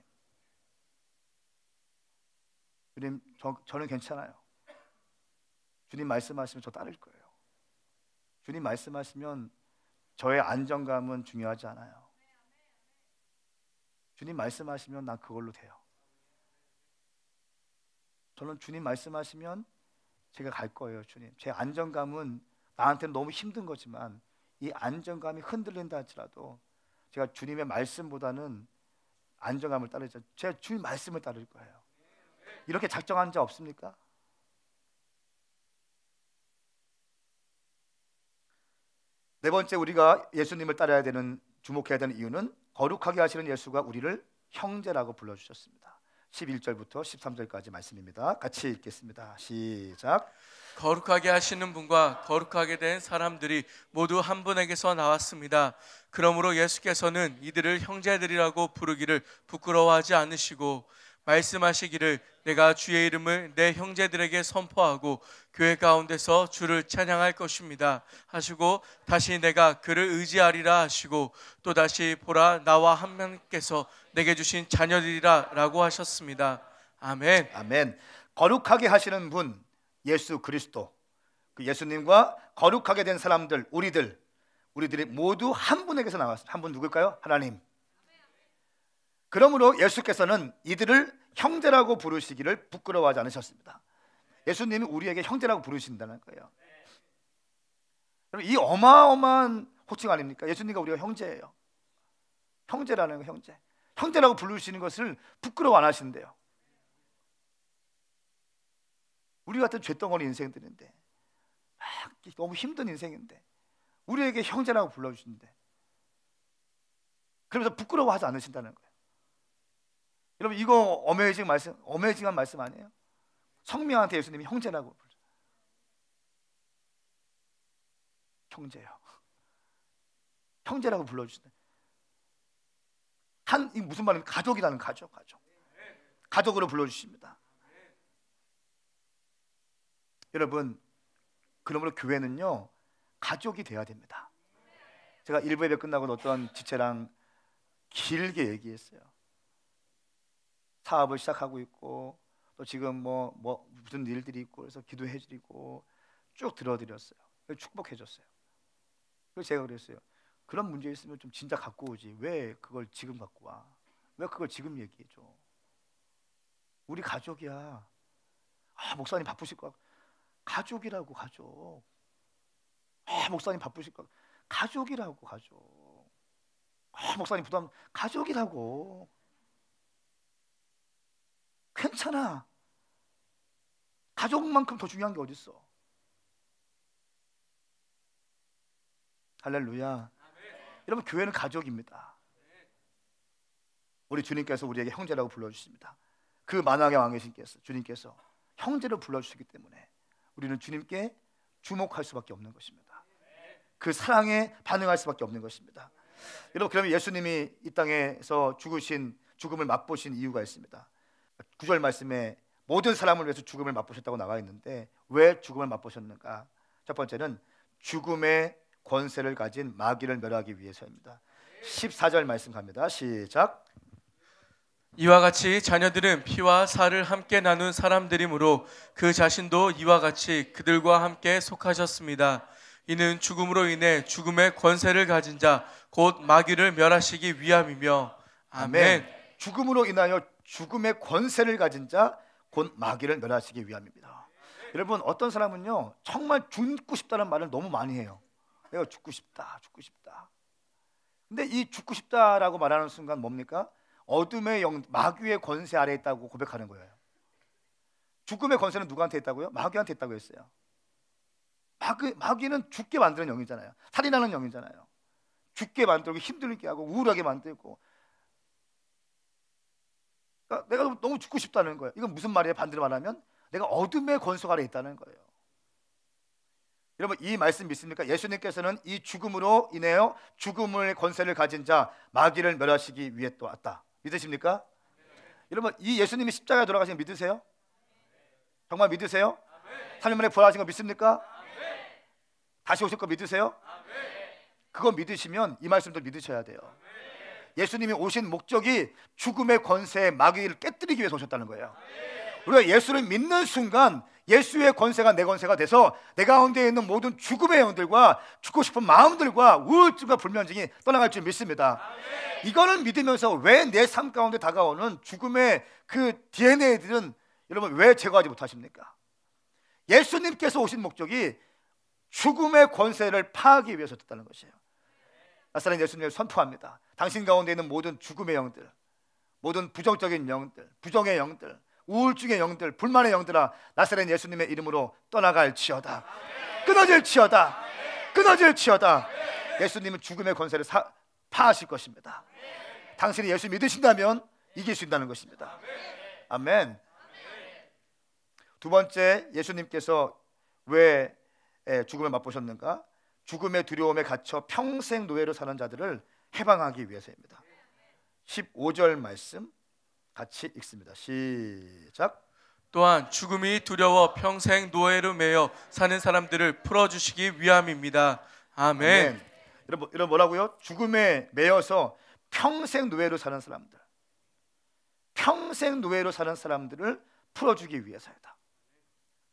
저는 괜찮아요. 주님 말씀하시면 저 따를 거예요. 주님 말씀하시면 저의 안정감은 중요하지 않아요. 주님 말씀하시면 난 그걸로 돼요. 저는 주님 말씀하시면 제가 갈 거예요. 주님, 제 안정감은 나한테는 너무 힘든 거지만 이 안정감이 흔들린다 할지라도 제가 주님의 말씀보다는 안정감을 따르죠. 제가 주님 말씀을 따를 거예요. 이렇게 작정한 자 없습니까? 네 번째, 우리가 예수님을 따라야 되는, 주목해야 되는 이유는 거룩하게 하시는 예수가 우리를 형제라고 불러주셨습니다. 11절부터 13절까지 말씀입니다. 같이 읽겠습니다. 시작. 거룩하게 하시는 분과 거룩하게 된 사람들이 모두 한 분에게서 나왔습니다. 그러므로 예수께서는 이들을 형제들이라고 부르기를 부끄러워하지 않으시고 말씀하시기를 내가 주의 이름을 내 형제들에게 선포하고 교회 가운데서 주를 찬양할 것입니다 하시고 다시 내가 그를 의지하리라 하시고 또다시 보라 나와 한 명께서 내게 주신 자녀들이라 라고 하셨습니다. 아멘. 아멘. 거룩하게 하시는 분 예수 그리스도, 그 예수님과 거룩하게 된 사람들, 우리들이 모두 한 분에게서 나왔습니다. 한 분 누굴까요? 하나님. 그러므로 예수께서는 이들을 형제라고 부르시기를 부끄러워하지 않으셨습니다. 예수님이 우리에게 형제라고 부르신다는 거예요. 이 어마어마한 호칭 아닙니까? 예수님과 우리가 형제예요. 형제라는 거, 형제. 형제라고 부르시는 것을 부끄러워 안 하신대요. 우리 같은 죄덩어리 인생들인데, 너무 힘든 인생인데 우리에게 형제라고 불러주시는데, 그러면서 부끄러워하지 않으신다는 거예요. 여러분, 이거 어메이징한 말씀 아니에요? 성명한테 예수님이 형제라고 부르죠. 형제요. 형제라고 불러주시네. 이 무슨 말입니까? 가족이라는 가족으로 불러주십니다. 여러분, 그러므로 교회는요 가족이 돼야 됩니다. 제가 1부 예배 끝나고 어떤 지체랑 길게 얘기했어요. 사업을 시작하고 있고 또 지금 뭐 무슨 일들이 있고 그래서 기도해드리고 쭉 들어드렸어요. 축복해줬어요. 그래서 제가 그랬어요. 그런 문제 있으면 좀 진짜 갖고 오지. 왜 그걸 지금 갖고 와? 왜 그걸 지금 얘기해줘? 우리 가족이야. 목사님 바쁘실 거 가족이라고. 가족. 목사님 바쁘실 거 가족이라고. 가족. 목사님 부담 가족이라고. 괜찮아. 가족만큼 더 중요한 게 어디 있어? 할렐루야. 여러분, 교회는 가족입니다. 우리 주님께서 우리에게 형제라고 불러주십니다. 그 만왕의 왕이신 주님께서 형제로 불러주시기 때문에 우리는 주님께 주목할 수밖에 없는 것입니다. 그 사랑에 반응할 수밖에 없는 것입니다. 여러분, 그러면 예수님이 이 땅에서 죽음을 맛보신 이유가 있습니다. 9절 말씀에 모든 사람을 위해서 죽음을 맛보셨다고 나와 있는데 왜 죽음을 맛보셨는가? 첫 번째는 죽음의 권세를 가진 마귀를 멸하기 위해서입니다. 14절 말씀 갑니다. 시작. 이와 같이 자녀들은 피와 살을 함께 나눈 사람들이므로 그 자신도 이와 같이 그들과 함께 속하셨습니다. 이는 죽음으로 인해 죽음의 권세를 가진 자 곧 마귀를 멸하시기 위함이며. 아멘. 죽음으로 인하여 죽음의 권세를 가진 자 곧 마귀를 멸하시기 위함입니다. 여러분, 어떤 사람은요 정말 죽고 싶다는 말을 너무 많이 해요. 내가 죽고 싶다, 죽고 싶다. 근데 이 죽고 싶다라고 말하는 순간 뭡니까? 어둠의 마귀의 권세 아래에 있다고 고백하는 거예요. 죽음의 권세는 누구한테 있다고요? 마귀한테 있다고 했어요. 마귀는 죽게 만드는 영이잖아요. 살인하는 영이잖아요. 죽게 만들고 힘들게 하고 우울하게 만들고. 그러니까 내가 너무 죽고 싶다는 거예요. 이건 무슨 말이에요? 반대로 말하면 내가 어둠의 권속 아래에 있다는 거예요. 여러분, 이 말씀 믿습니까? 예수님께서는 이 죽음으로 인하여 죽음의 권세를 가진 자 마귀를 멸하시기 위해 또 왔다. 믿으십니까? 여러분, 이 예수님이 십자가에 돌아가신 거 믿으세요? 정말 믿으세요? 3년 만에 부활하신 거 믿습니까? 다시 오실 거 믿으세요? 그거 믿으시면 이 말씀도 믿으셔야 돼요. 예수님이 오신 목적이 죽음의 권세에 마귀를 깨뜨리기 위해서 오셨다는 거예요. 우리가 예수를 믿는 순간 예수의 권세가 내 권세가 돼서 내 가운데 있는 모든 죽음의 영들과 죽고 싶은 마음들과 우울증과 불면증이 떠나갈 줄 믿습니다. 이거는 믿으면서 왜 내 삶 가운데 다가오는 죽음의 그 DNA들은 여러분 왜 제거하지 못하십니까? 예수님께서 오신 목적이 죽음의 권세를 파하기 위해서 됐다는 것이에요. 나사렛 예수님을 선포합니다. 당신 가운데 있는 모든 죽음의 영들, 모든 부정적인 영들, 부정의 영들, 우울증의 영들, 불만의 영들아, 나사렛 예수님의 이름으로 떠나갈지어다. 끊어질지어다. 끊어질지어다. 예수님은 죽음의 권세를 파하실 것입니다. 당신이 예수 믿으신다면 이길 수 있다는 것입니다. 아멘. 두 번째, 예수님께서 왜 죽음을 맛보셨는가? 죽음의 두려움에 갇혀 평생 노예로 사는 자들을 해방하기 위해서입니다. 15절 말씀 같이 읽습니다. 시작. 또한 죽음이 두려워 평생 노예로 매여 사는 사람들을 풀어주시기 위함입니다. 아멘. 여러분 뭐라고요? 죽음에 매여서 평생 노예로 사는 사람들, 평생 노예로 사는 사람들을 풀어주기 위해서이다.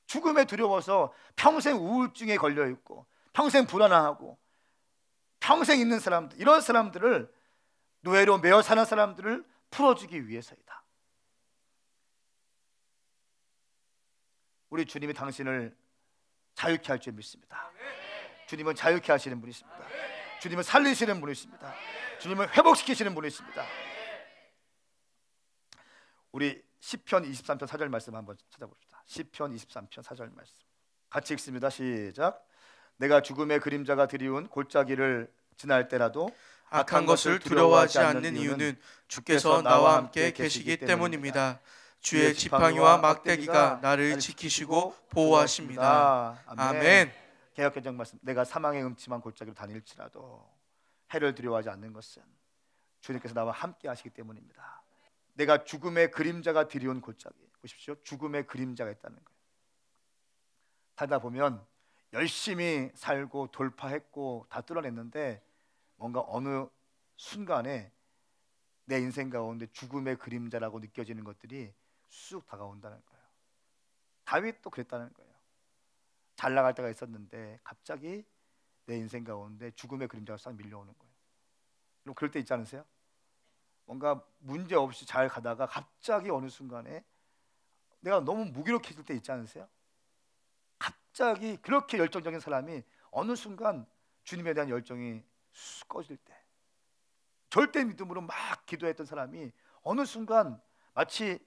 죽음에 두려워서 평생 우울증에 걸려 있고 평생 불안하고 평생 있는 사람들, 이런 사람들을 노예로 매여 사는 사람들을 풀어주기 위해서이다. 우리 주님이 당신을 자유케 할 줄 믿습니다. 주님은 자유케 하시는 분이십니다. 주님은 살리시는 분이십니다. 주님은 회복시키시는 분이십니다. 우리 시편 23편 4절 말씀 한번 찾아봅시다. 시편 23편 4절 말씀 같이 읽습니다. 시작. 내가 죽음의 그림자가 드리운 골짜기를 지날 때라도 악한 것을 두려워하지 않는 이유는 주께서 나와 함께 계시기 때문입니다. 주의 지팡이와 막대기가 나를 지키시고 보호하십니다. 아멘. 개역개정 말씀. 내가 사망의 음침한 골짜기로 다닐지라도 해를 두려워하지 않는 것은 주님께서 나와 함께 하시기 때문입니다. 내가 죽음의 그림자가 드리운 골짜기, 보십시오. 죽음의 그림자가 있다는 거예요. 살다 보면 열심히 살고 돌파했고 다 뚫어냈는데 뭔가 어느 순간에 내 인생 가운데 죽음의 그림자라고 느껴지는 것들이 쑥 다가온다는 거예요. 다윗도 그랬다는 거예요. 잘 나갈 때가 있었는데 갑자기 내 인생 가운데 죽음의 그림자가 싹 밀려오는 거예요. 그럼 그럴 때 있지 않으세요? 뭔가 문제 없이 잘 가다가 갑자기 어느 순간에 내가 너무 무기력해질 때 있지 않으세요? 갑자기 그렇게 열정적인 사람이 어느 순간 주님에 대한 열정이 쑥 꺼질 때, 절대 믿음으로 막 기도했던 사람이 어느 순간 마치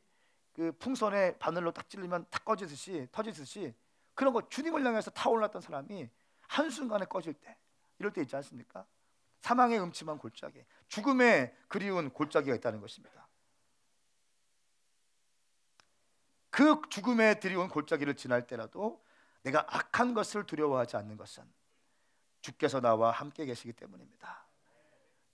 그 풍선에 바늘로 딱 찔리면 탁 꺼지듯이 터지듯이 그런 거 주님을 향해서 타올랐던 사람이 한순간에 꺼질 때, 이럴 때 있지 않습니까? 사망의 음침한 골짜기, 죽음의 그리운 골짜기가 있다는 것입니다. 그 죽음의 드리운 골짜기를 지날 때라도 내가 악한 것을 두려워하지 않는 것은 주께서 나와 함께 계시기 때문입니다.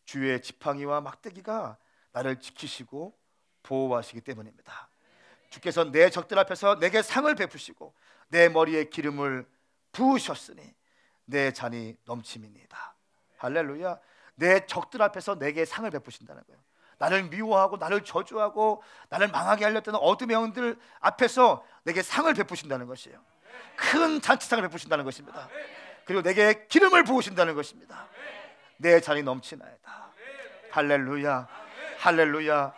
주의 지팡이와 막대기가 나를 지키시고 보호하시기 때문입니다. 주께서 내 적들 앞에서 내게 상을 베푸시고 내 머리에 기름을 부으셨으니 내 잔이 넘침이니이다. 할렐루야. 내 적들 앞에서 내게 상을 베푸신다는 거예요. 나를 미워하고 나를 저주하고 나를 망하게 하려던 어둠의 영들 앞에서 내게 상을 베푸신다는 것이에요. 큰 잔치상을 베푸신다는 것입니다. 그리고 내게 기름을 부으신다는 것입니다. 내 잔이 넘치나이다. 할렐루야. 할렐루야.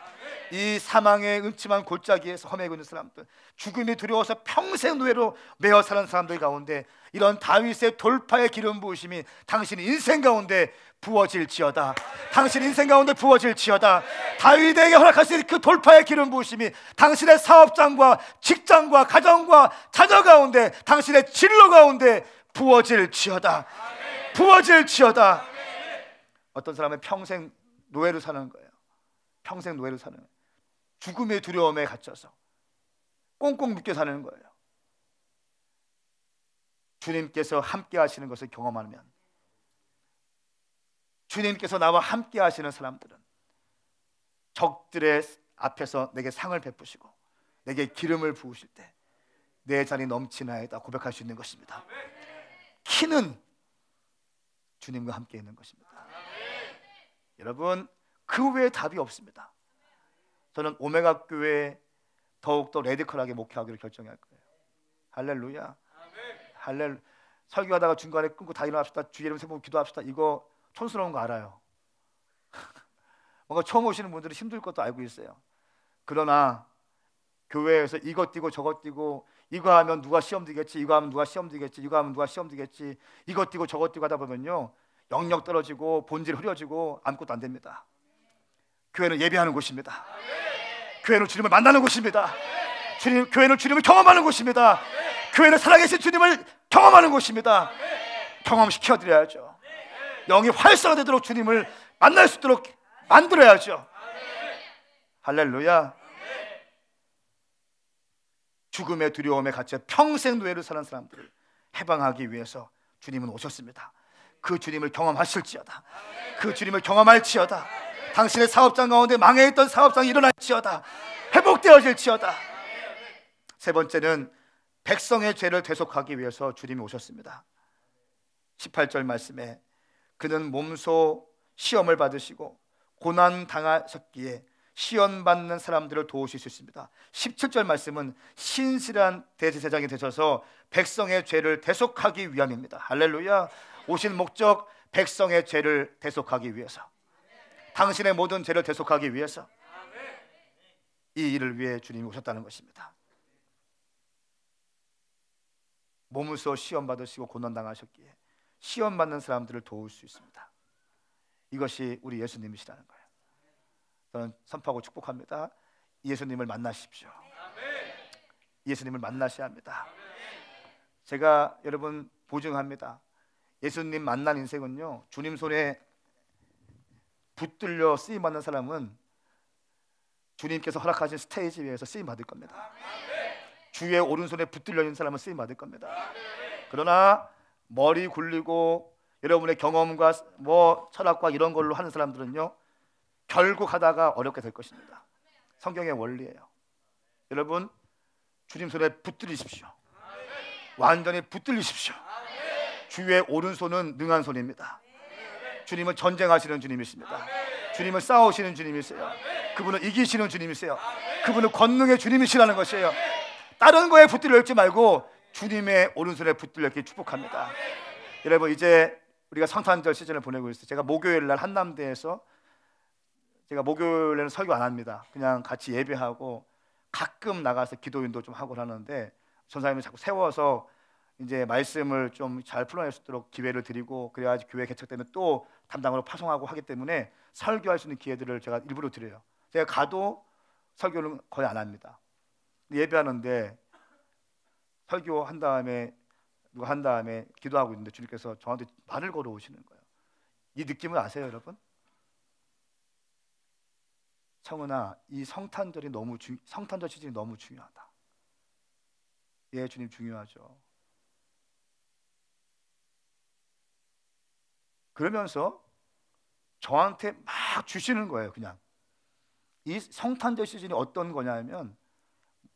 이 사망의 음침한 골짜기에서 헤매고 있는 사람들, 죽음이 두려워서 평생 노예로 매어 사는 사람들 가운데 이런 다윗의 돌파의 기름 부으심이 당신 인생 가운데 부어질지어다. 당신 인생 가운데 부어질지어다. 다윗에게 허락하신 그 돌파의 기름 부으심이 당신의 사업장과 직장과 가정과 자녀 가운데, 당신의 진로 가운데 부어질지어다. 부어질지어다. 어떤 사람은 평생 노예로 사는 거예요. 평생 노예로 사는 거예요. 죽음의 두려움에 갇혀서 꽁꽁 묶여 사는 거예요. 주님께서 함께 하시는 것을 경험하면, 주님께서 나와 함께 하시는 사람들은 적들의 앞에서 내게 상을 베푸시고 내게 기름을 부으실 때 내 잔이 넘치나이다 고백할 수 있는 것입니다. 키는 주님과 함께 있는 것입니다. 여러분, 그 외에 답이 없습니다. 저는 오메가 교회에 더욱더 레디컬하게 목회하기로 결정할 거예요. 할렐루야. 할렐루야. 설교하다가 중간에 끊고 다 일어납시다, 주의 이름 세우고 기도합시다, 이거 촌스러운 거 알아요. 뭔가 처음 오시는 분들은 힘들 것도 알고 있어요. 그러나 교회에서 이것 띄고 저것 띄고, 이거 하면 누가 시험 들겠지, 이거 하면 누가 시험 들겠지, 이거 하면 누가 시험 들겠지, 이것 띄고 저것 띄고 하다 보면요, 영역 떨어지고 본질 흐려지고 아무것도 안 됩니다. 교회는 예배하는 곳입니다. 교회는 주님을 만나는 곳입니다. 교회는 주님을 경험하는 곳입니다. 교회는 살아계신 주님을 경험하는 곳입니다. 경험시켜드려야죠. 영이 활성화되도록 주님을 만날 수 있도록 만들어야죠. 할렐루야. 죽음의 두려움에 갇혀 평생 노예로 사는 사람들을 해방하기 위해서 주님은 오셨습니다. 그 주님을 경험하실지어다. 그 주님을 경험할지어다. 당신의 사업장 가운데 망해있던 사업장이 일어날지어다. 회복되어질지어다. 세 번째는 백성의 죄를 대속하기 위해서 주님이 오셨습니다. 18절 말씀에 그는 몸소 시험을 받으시고 고난 당하셨기에 시험 받는 사람들을 도우실 수 있습니다. 17절 말씀은 신실한 대제사장이 되셔서 백성의 죄를 대속하기 위함입니다. 할렐루야. 오신 목적, 백성의 죄를 대속하기 위해서, 당신의 모든 죄를 대속하기 위해서, 이 일을 위해 주님이 오셨다는 것입니다. 몸으로 시험 받으시고 고난 당하셨기에 시험 받는 사람들을 도울 수 있습니다. 이것이 우리 예수님이시라는 거예요. 저는 선포하고 축복합니다. 예수님을 만나십시오. 예수님을 만나셔야 합니다. 제가 여러분 보증합니다. 예수님 만난 인생은요, 주님 손에 붙들려 쓰임받는 사람은 주님께서 허락하신 스테이지 위에서 쓰임받을 겁니다. 주의 오른손에 붙들려 있는 사람은 쓰임받을 겁니다. 그러나 머리 굴리고 여러분의 경험과 뭐 철학과 이런 걸로 하는 사람들은요, 결국 하다가 어렵게 될 것입니다. 성경의 원리예요. 여러분, 주님 손에 붙들리십시오. 완전히 붙들리십시오. 주의 오른손은 능한 손입니다. 주님은 전쟁하시는 주님이십니다. 주님은 싸우시는 주님이세요. 그분은 이기시는 주님이세요. 그분은 권능의 주님이시라는 것이에요. 다른 거에 붙들려 있지 말고 주님의 오른손에 붙들려 있기 축복합니다. 여러분, 이제 우리가 성탄절 시즌을 보내고 있어요. 제가 목요일 날 한남대에서, 제가 목요일에는 설교 안 합니다. 그냥 같이 예배하고 가끔 나가서 기도인도 좀 하고 하는데, 전사님이 자꾸 세워서 이제 말씀을 좀 잘 풀어낼 수 있도록 기회를 드리고, 그래야지 교회 개척되면 또 담당으로 파송하고 하기 때문에 설교할 수 있는 기회들을 제가 일부러 드려요. 제가 가도 설교는 거의 안 합니다. 예배하는데 설교한 다음에 누가 한 다음에 기도하고 있는데 주님께서 저한테 말을 걸어오시는 거예요. 이 느낌을 아세요, 여러분? 청은아, 이 성탄절 시즌이 너무 중요하다. 예, 주님 중요하죠. 그러면서 저한테 막 주시는 거예요. 그냥 이 성탄절 시즌이 어떤 거냐면,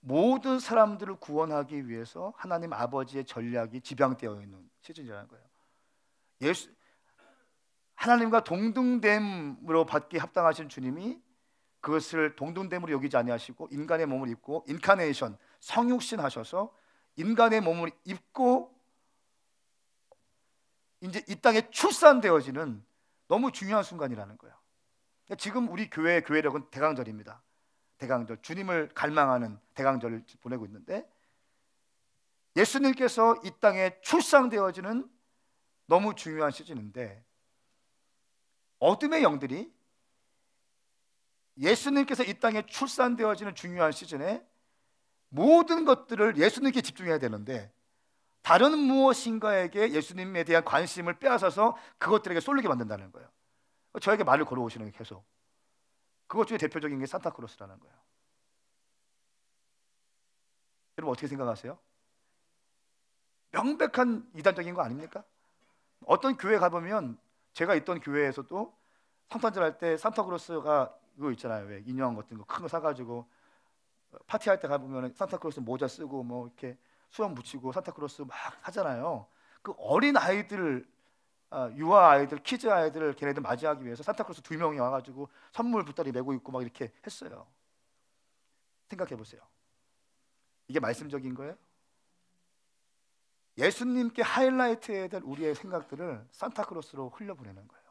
모든 사람들을 구원하기 위해서 하나님 아버지의 전략이 집양되어 있는 시즌이라는 거예요. 하나님과 동등됨으로 받기 합당하신 주님이 그것을 동등됨으로 여기지 아니하시고 인간의 몸을 입고, 인카네이션, 성육신 하셔서 인간의 몸을 입고 이제 이 땅에 출산되어지는 너무 중요한 순간이라는 거예요. 지금 우리 교회의 교회력은 대강절입니다. 대강절, 주님을 갈망하는 대강절을 보내고 있는데, 예수님께서 이 땅에 출산되어지는 너무 중요한 시즌인데, 어둠의 영들이 예수님께서 이 땅에 출산되어지는 중요한 시즌에 모든 것들을 예수님께 집중해야 되는데, 다른 무엇인가에게 예수님에 대한 관심을 빼앗아서 그것들에게 쏠리게 만든다는 거예요. 저에게 말을 걸어오시는 게 계속. 그것 중에 대표적인 게 산타크로스라는 거예요. 여러분, 어떻게 생각하세요? 명백한 이단적인 거 아닙니까? 어떤 교회 가보면, 제가 있던 교회에서도 성탄절 할 때 산타크로스가 이거 있잖아요. 왜 인형 같은 거 큰 거 사가지고 파티할 때 가보면 산타크로스 모자 쓰고 뭐 이렇게 수염 붙이고 산타크로스 막 하잖아요. 그 어린 아이들, 유아 아이들, 키즈 아이들, 걔네들 맞이하기 위해서 산타크로스 2명이 와가지고 선물 보따리 메고 있고 막 이렇게 했어요. 생각해 보세요. 이게 말씀적인 거예요? 예수님께 하이라이트해야 될 우리의 생각들을 산타크로스로 흘려보내는 거예요.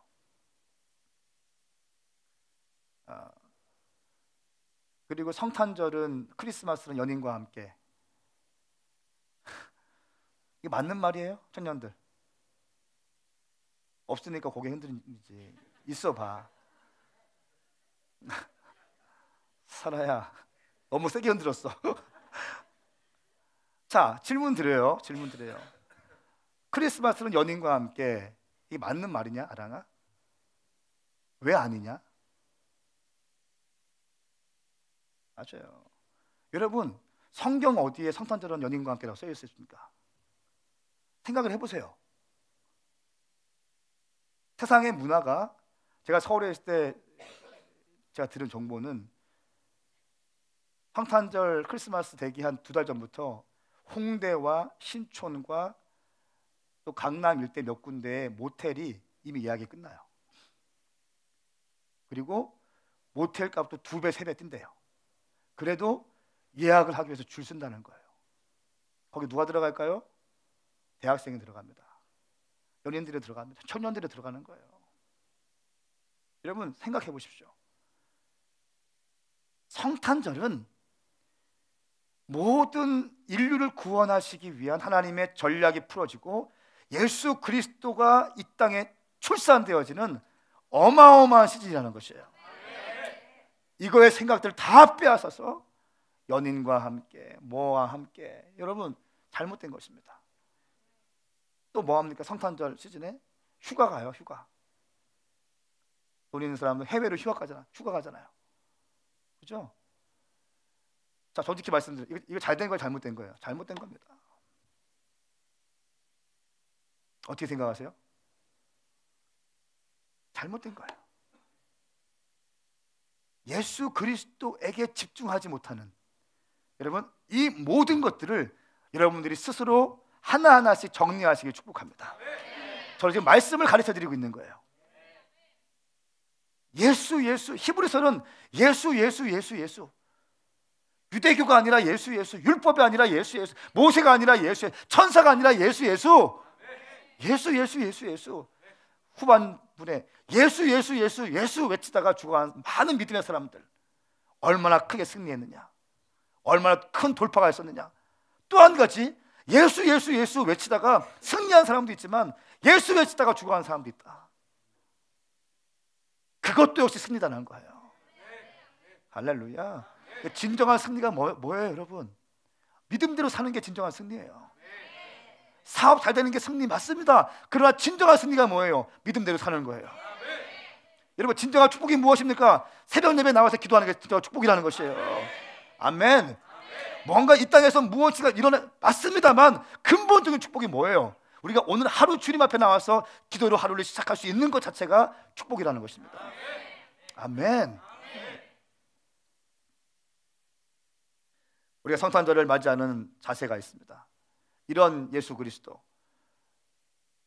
그리고 성탄절은, 크리스마스는 연인과 함께. 이게 맞는 말이에요? 청년들 없으니까 고개 흔들리지. 있어봐. 살아야 너무 세게 흔들었어. 자, 질문 드려요. 크리스마스는 연인과 함께, 이게 맞는 말이냐, 아랑아? 왜 아니냐? 맞아요. 여러분, 성경 어디에 성탄절은 연인과 함께라고 써 있습니까? 생각을 해보세요. 세상의 문화가, 제가 서울에 있을 때 제가 들은 정보는, 성탄절 크리스마스 되기 한 2달 전부터 홍대와 신촌과 또 강남 일대 몇 군데의 모텔이 이미 예약이 끝나요. 그리고 모텔 값도 2배, 3배 뛴대요. 그래도 예약을 하기 위해서 줄 쓴다는 거예요. 거기 누가 들어갈까요? 대학생이 들어갑니다. 연인들이 들어갑니다. 청년들이 들어가는 거예요. 여러분, 생각해 보십시오. 성탄절은 모든 인류를 구원하시기 위한 하나님의 전략이 풀어지고 예수 그리스도가 이 땅에 출산되어지는 어마어마한 시즌이라는 것이에요. 이거의 생각들을 다 빼앗아서 연인과 함께, 뭐와 함께. 여러분, 잘못된 것입니다. 또 뭐합니까? 성탄절 시즌에 휴가 가요. 휴가. 돈 있는 사람은 해외로 휴가 가잖아요. 그죠? 자, 솔직히 말씀드려요. 이거 잘된 거예요, 잘못된 거예요? 잘못된 겁니다. 어떻게 생각하세요? 잘못된 거예요. 예수 그리스도에게 집중하지 못하는, 여러분, 이 모든 것들을 여러분들이 스스로 하나하나씩 정리하시길 축복합니다. 저는 지금 말씀을 가르쳐 드리고 있는 거예요. 예수, 히브리서는 예수. 유대교가 아니라 예수, 율법이 아니라 예수, 모세가 아니라 예수, 천사가 아니라 예수. 후반부에 예수 외치다가 죽어간 많은 믿음의 사람들, 얼마나 크게 승리했느냐, 얼마나 큰 돌파가 있었느냐. 또 한 가지, 예수 외치다가 승리한 사람도 있지만 예수 외치다가 죽어간 사람도 있다. 그것도 역시 승리다는 거예요. 할렐루야. 진정한 승리가 뭐예요, 여러분? 믿음대로 사는 게 진정한 승리예요. 사업 잘 되는 게 승리 맞습니다. 그러나 진정한 승리가 뭐예요? 믿음대로 사는 거예요. 여러분, 진정한 축복이 무엇입니까? 새벽 예배 나와서 기도하는 게 진정한 축복이라는 것이에요. 아멘. 뭔가 이 땅에서 무엇인가 일어나 맞습니다만 근본적인 축복이 뭐예요? 우리가 오늘 하루 주님 앞에 나와서 기도로 하루를 시작할 수 있는 것 자체가 축복이라는 것입니다. 아멘. 우리가 성탄절을 맞이하는 자세가 있습니다. 이런 예수 그리스도,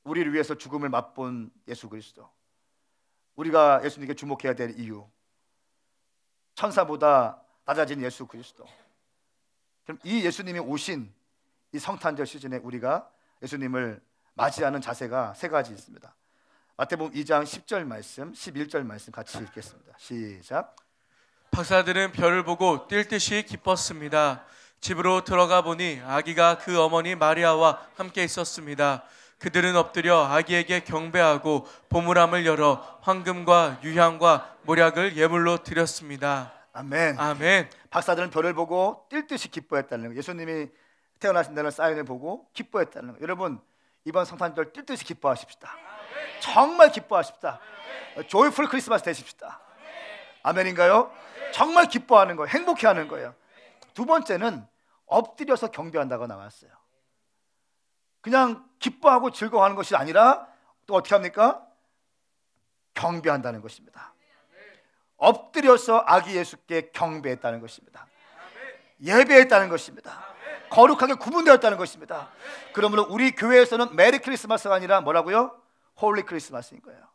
우리를 위해서 죽음을 맛본 예수 그리스도, 우리가 예수님께 주목해야 될 이유, 천사보다 낮아진 예수 그리스도. 그럼 이 예수님이 오신 이 성탄절 시즌에 우리가 예수님을 맞이하는 자세가 세 가지 있습니다. 마태복음 2장 10절 말씀, 11절 말씀 같이 읽겠습니다. 시작. 박사들은 별을 보고 뛸 듯이 기뻤습니다. 집으로 들어가 보니 아기가 그 어머니 마리아와 함께 있었습니다. 그들은 엎드려 아기에게 경배하고 보물함을 열어 황금과 유향과 모략을 예물로 드렸습니다. 아멘. 아멘. 박사들은 별을 보고 뛸 듯이 기뻐했다는 거. 예수님이 태어나신다는 사인을 보고 기뻐했다는 거. 여러분, 이번 성탄절 뛸 듯이 기뻐하십시다. 정말 기뻐하십시다. 조이풀 크리스마스 되십시다. 아멘인가요? 정말 기뻐하는 거예요. 행복해하는 거예요. 두 번째는 엎드려서 경배한다고 나왔어요. 그냥 기뻐하고 즐거워하는 것이 아니라 또 어떻게 합니까? 경배한다는 것입니다. 엎드려서 아기 예수께 경배했다는 것입니다. 예배했다는 것입니다. 거룩하게 구분되었다는 것입니다. 그러므로 우리 교회에서는 메리 크리스마스가 아니라 뭐라고요? 홀리 크리스마스인 거예요.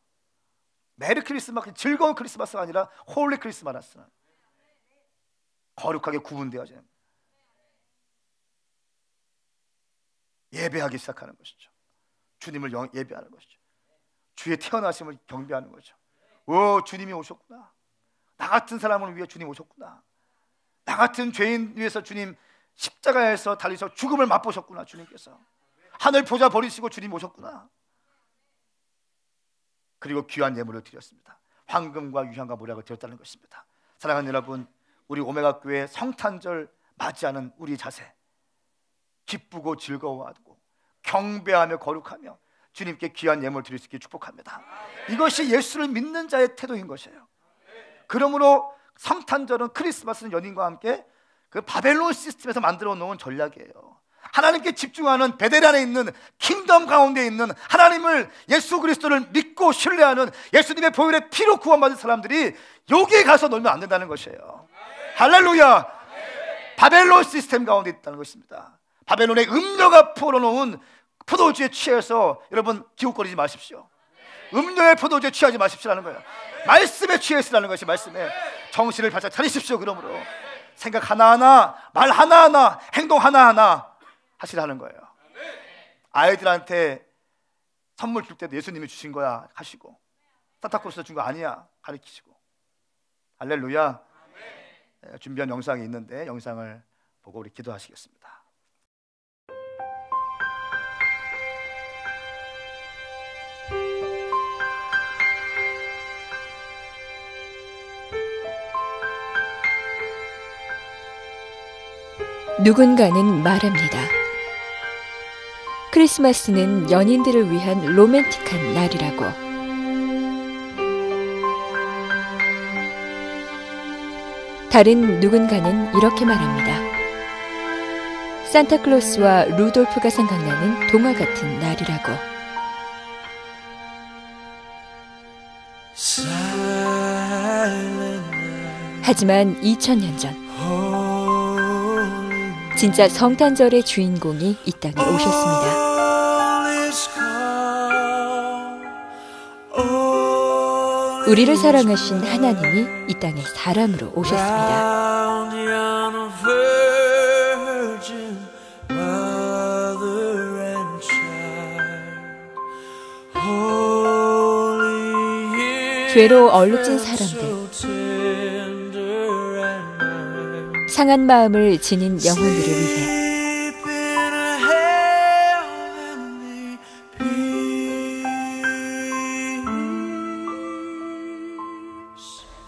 메리 크리스마스, 즐거운 크리스마스가 아니라 홀리 크리스마스는 거룩하게 구분되어져요. 예배하기 시작하는 것이죠. 주님을 예배하는 것이죠. 주의 태어나심을 경배하는 거죠. 오, 주님이 오셨구나. 나 같은 사람을 위해 주님 오셨구나. 나 같은 죄인 위해서 주님 십자가에서 달리셔 죽음을 맛보셨구나. 주님께서 하늘 보좌 버리시고 주님 오셨구나. 그리고 귀한 예물을 드렸습니다. 황금과 유향과 모략을 드렸다는 것입니다. 사랑하는 여러분, 우리 오메가 교회 성탄절 맞이하는 우리 자세, 기쁘고 즐거워하고 경배하며 거룩하며 주님께 귀한 예물 드릴 수 있게 축복합니다. 이것이 예수를 믿는 자의 태도인 것이에요. 그러므로 성탄절은, 크리스마스는 연인과 함께 그 바벨론 시스템에서 만들어 놓은 전략이에요. 하나님께 집중하는, 베델 안에 있는 킹덤 가운데 있는 하나님을, 예수 그리스도를 믿고 신뢰하는, 예수님의 보혈의 피로 구원받은 사람들이 여기에 가서 놀면 안 된다는 것이에요. 할렐루야. 바벨론 시스템 가운데 있다는 것입니다. 바벨론의 음료가 풀어놓은 포도주에 취해서 여러분 기웃거리지 마십시오. 음료의 포도주에 취하지 마십시오라는 거예요. 말씀에 취해 있으라는 것이, 말씀에 정신을 바짝 차리십시오. 그러므로 생각 하나하나, 말 하나하나, 행동 하나하나 하시라는 거예요. 아이들한테 선물 줄 때도 예수님이 주신 거야 하시고, 산타클로스 준 거 아니야 가르치시고. 할렐루야. 준비한 영상이 있는데 영상을 보고 우리 기도하시겠습니다. 누군가는 말합니다. 크리스마스는 연인들을 위한 로맨틱한 날이라고. 다른 누군가는 이렇게 말합니다. 산타클로스와 루돌프가 생각나는 동화 같은 날이라고. 하지만 2000년 전, 진짜 성탄절의 주인공이 이 땅에 오셨습니다. 우리를 사랑하신 하나님이 이 땅에 사람으로 오셨습니다. 죄로 얼룩진 사람들, 상한 마음을 지닌 영혼들을 위해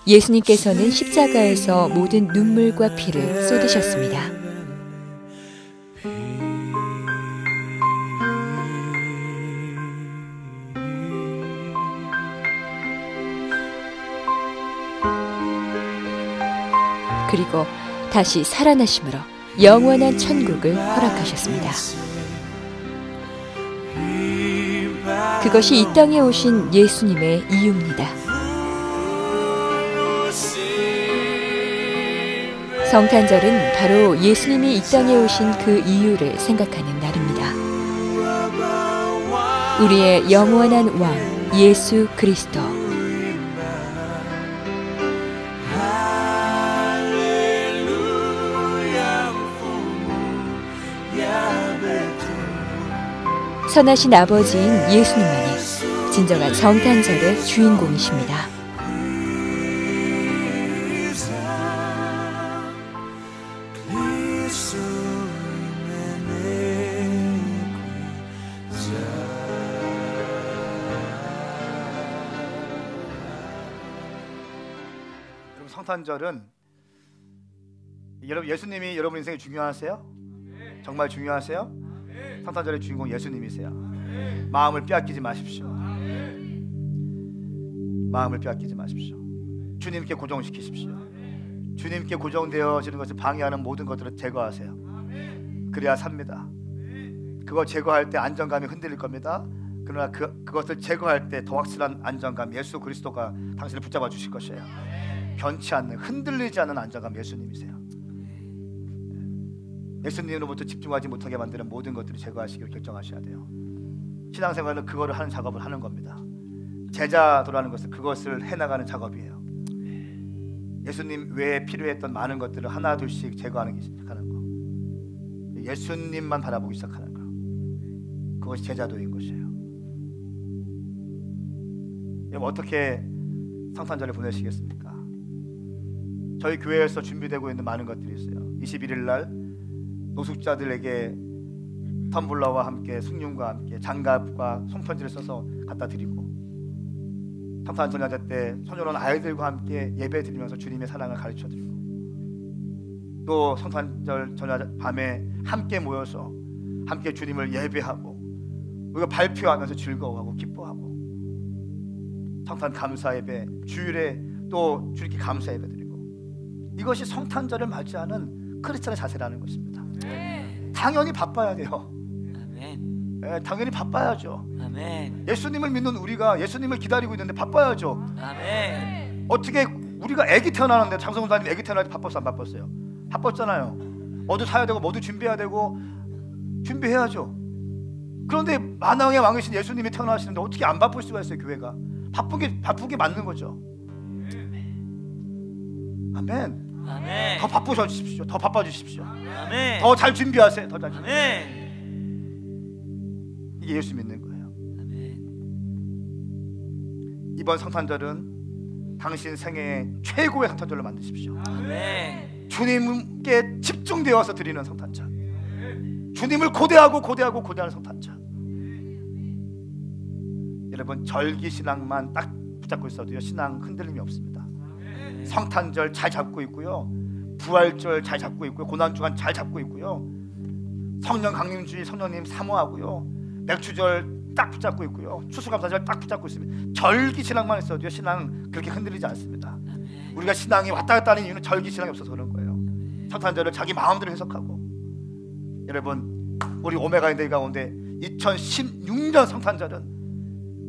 예수님께서는 십자가에서 모든 눈물과 피를 쏟으셨습니다. 그리고 다시 살아나심으로 영원한 천국을 허락하셨습니다. 그것이 이 땅에 오신 예수님의 이유입니다. 성탄절은 바로 예수님이 이 땅에 오신 그 이유를 생각하는 날입니다. 우리의 영원한 왕 예수 그리스도, 선하신 아버지인 예수님만이 진정한 성탄절의 주인공이십니다. 성탄절은 여러분 예수님이 여러분 인생에 중요하세요? 정말 중요하세요? 성탄절의 주인공 예수님이세요. 마음을 빼앗기지 마십시오. 마음을 빼앗기지 마십시오. 주님께 고정시키십시오. 주님께 고정되어지는 것을 방해하는 모든 것들을 제거하세요. 그래야 삽니다. 그거 제거할 때 안정감이 흔들릴 겁니다. 그러나 그것을 제거할 때 더 확실한 안정감, 예수 그리스도가 당신을 붙잡아 주실 것이에요. 변치 않는, 흔들리지 않는 안정감 예수님이세요. 예수님으로부터 집중하지 못하게 만드는 모든 것들을 제거하시기로 결정하셔야 돼요. 신앙생활은 그거를 하는 작업을 하는 겁니다. 제자도라는 것은 그것을 해나가는 작업이에요. 예수님 외에 필요했던 많은 것들을 하나 둘씩 제거하기 시작하는 거, 예수님만 바라보기 시작하는 거, 그것이 제자도인 것이에요. 여러분 어떻게 성탄절을 보내시겠습니까? 저희 교회에서 준비되고 있는 많은 것들이 있어요. 21일 날 노숙자들에게 텀블러와 함께 숭늉과 함께 장갑과 손편지를 써서 갖다 드리고, 성탄 전야제 때 소년원 아이들과 함께 예배 드리면서 주님의 사랑을 가르쳐 드리고, 또 성탄절 전야 밤에 함께 모여서 함께 주님을 예배하고 우리가 발표하면서 즐거워하고 기뻐하고, 성탄 감사 예배, 주일에 또 주님께 감사 예배 드리고, 이것이 성탄절을 맞이하는 크리스찬의 자세라는 것입니다. 당연히 바빠야 돼요. 아멘. 네, 당연히 바빠야죠. 아멘. 예수님을 믿는 우리가 예수님을 기다리고 있는데 바빠야죠. 아멘. 어떻게 우리가 아기 태어나는데, 장성훈사님 아기 태어날 때 바빴어 안 바빴어요? 바빴잖아요. 뭐도 사야 되고 뭐도 준비해야 되고 준비해야죠. 그런데 만왕의 왕이신 예수님이 태어나시는데 어떻게 안 바쁠 수가 있어요? 교회가 바쁘게 맞는 거죠. 아멘. 아멘. 더 바쁘셔 주십시오. 더 바빠 주십시오. 아멘. 더 잘 준비하세요. 더 잘 준비. 아멘. 이게 예수 믿는 거예요. 아멘. 이번 성탄절은 당신 생애의 최고의 성탄절로 만드십시오. 아멘. 주님께 집중되어서 드리는 성탄절, 주님을 고대하는 성탄절. 여러분 절기신앙만 딱 붙잡고 있어도요 신앙 흔들림이 없습니다. 성탄절 잘 잡고 있고요, 부활절 잘 잡고 있고요, 고난주간 잘 잡고 있고요, 성령 강림주의 성령님 사모하고요, 맥주절 딱 붙잡고 있고요, 추수감사절 딱 붙잡고 있습니다. 절기신앙만 있어도요 신앙 그렇게 흔들리지 않습니다. 우리가 신앙이 왔다 갔다 하는 이유는 절기신앙이 없어서 그런 거예요. 성탄절을 자기 마음대로 해석하고, 여러분 우리 오메가인데이 가운데 2016년 성탄절은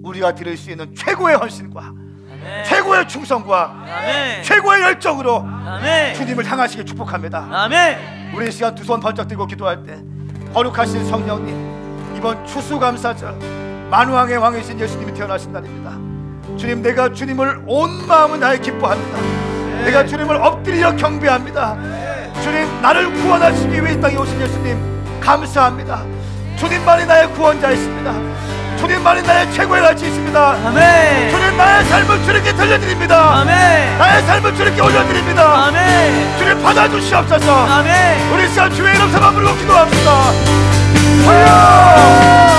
우리가 드릴 수 있는 최고의 헌신과 아멘. 최고의 충성과 아멘. 최고의 열정으로 아멘. 주님을 향하시길 축복합니다. 아멘. 우리 이 시간 두 손 번쩍 들고 기도할 때 거룩하신 성령님, 이번 추수감사절 만왕의 왕이신 예수님이 태어나신 날입니다. 주님, 내가 주님을 온 마음을 다해 기뻐합니다. 내가 주님을 엎드려 경배합니다. 주님, 나를 구원하시기 위해 이 땅에 오신 예수님 감사합니다. 주님만이 나의 구원자이십니다. 주님만이 나의 최고의 가치이십니다. 아멘. 주님, 나의 삶을 주님께 들려드립니다. 아멘. 나의 삶을 주님께 올려드립니다. 아멘. 주님, 받아주시옵소서. 아멘. 우리 시간 주의 이름 삼아 부르고 기도합시다. 주여!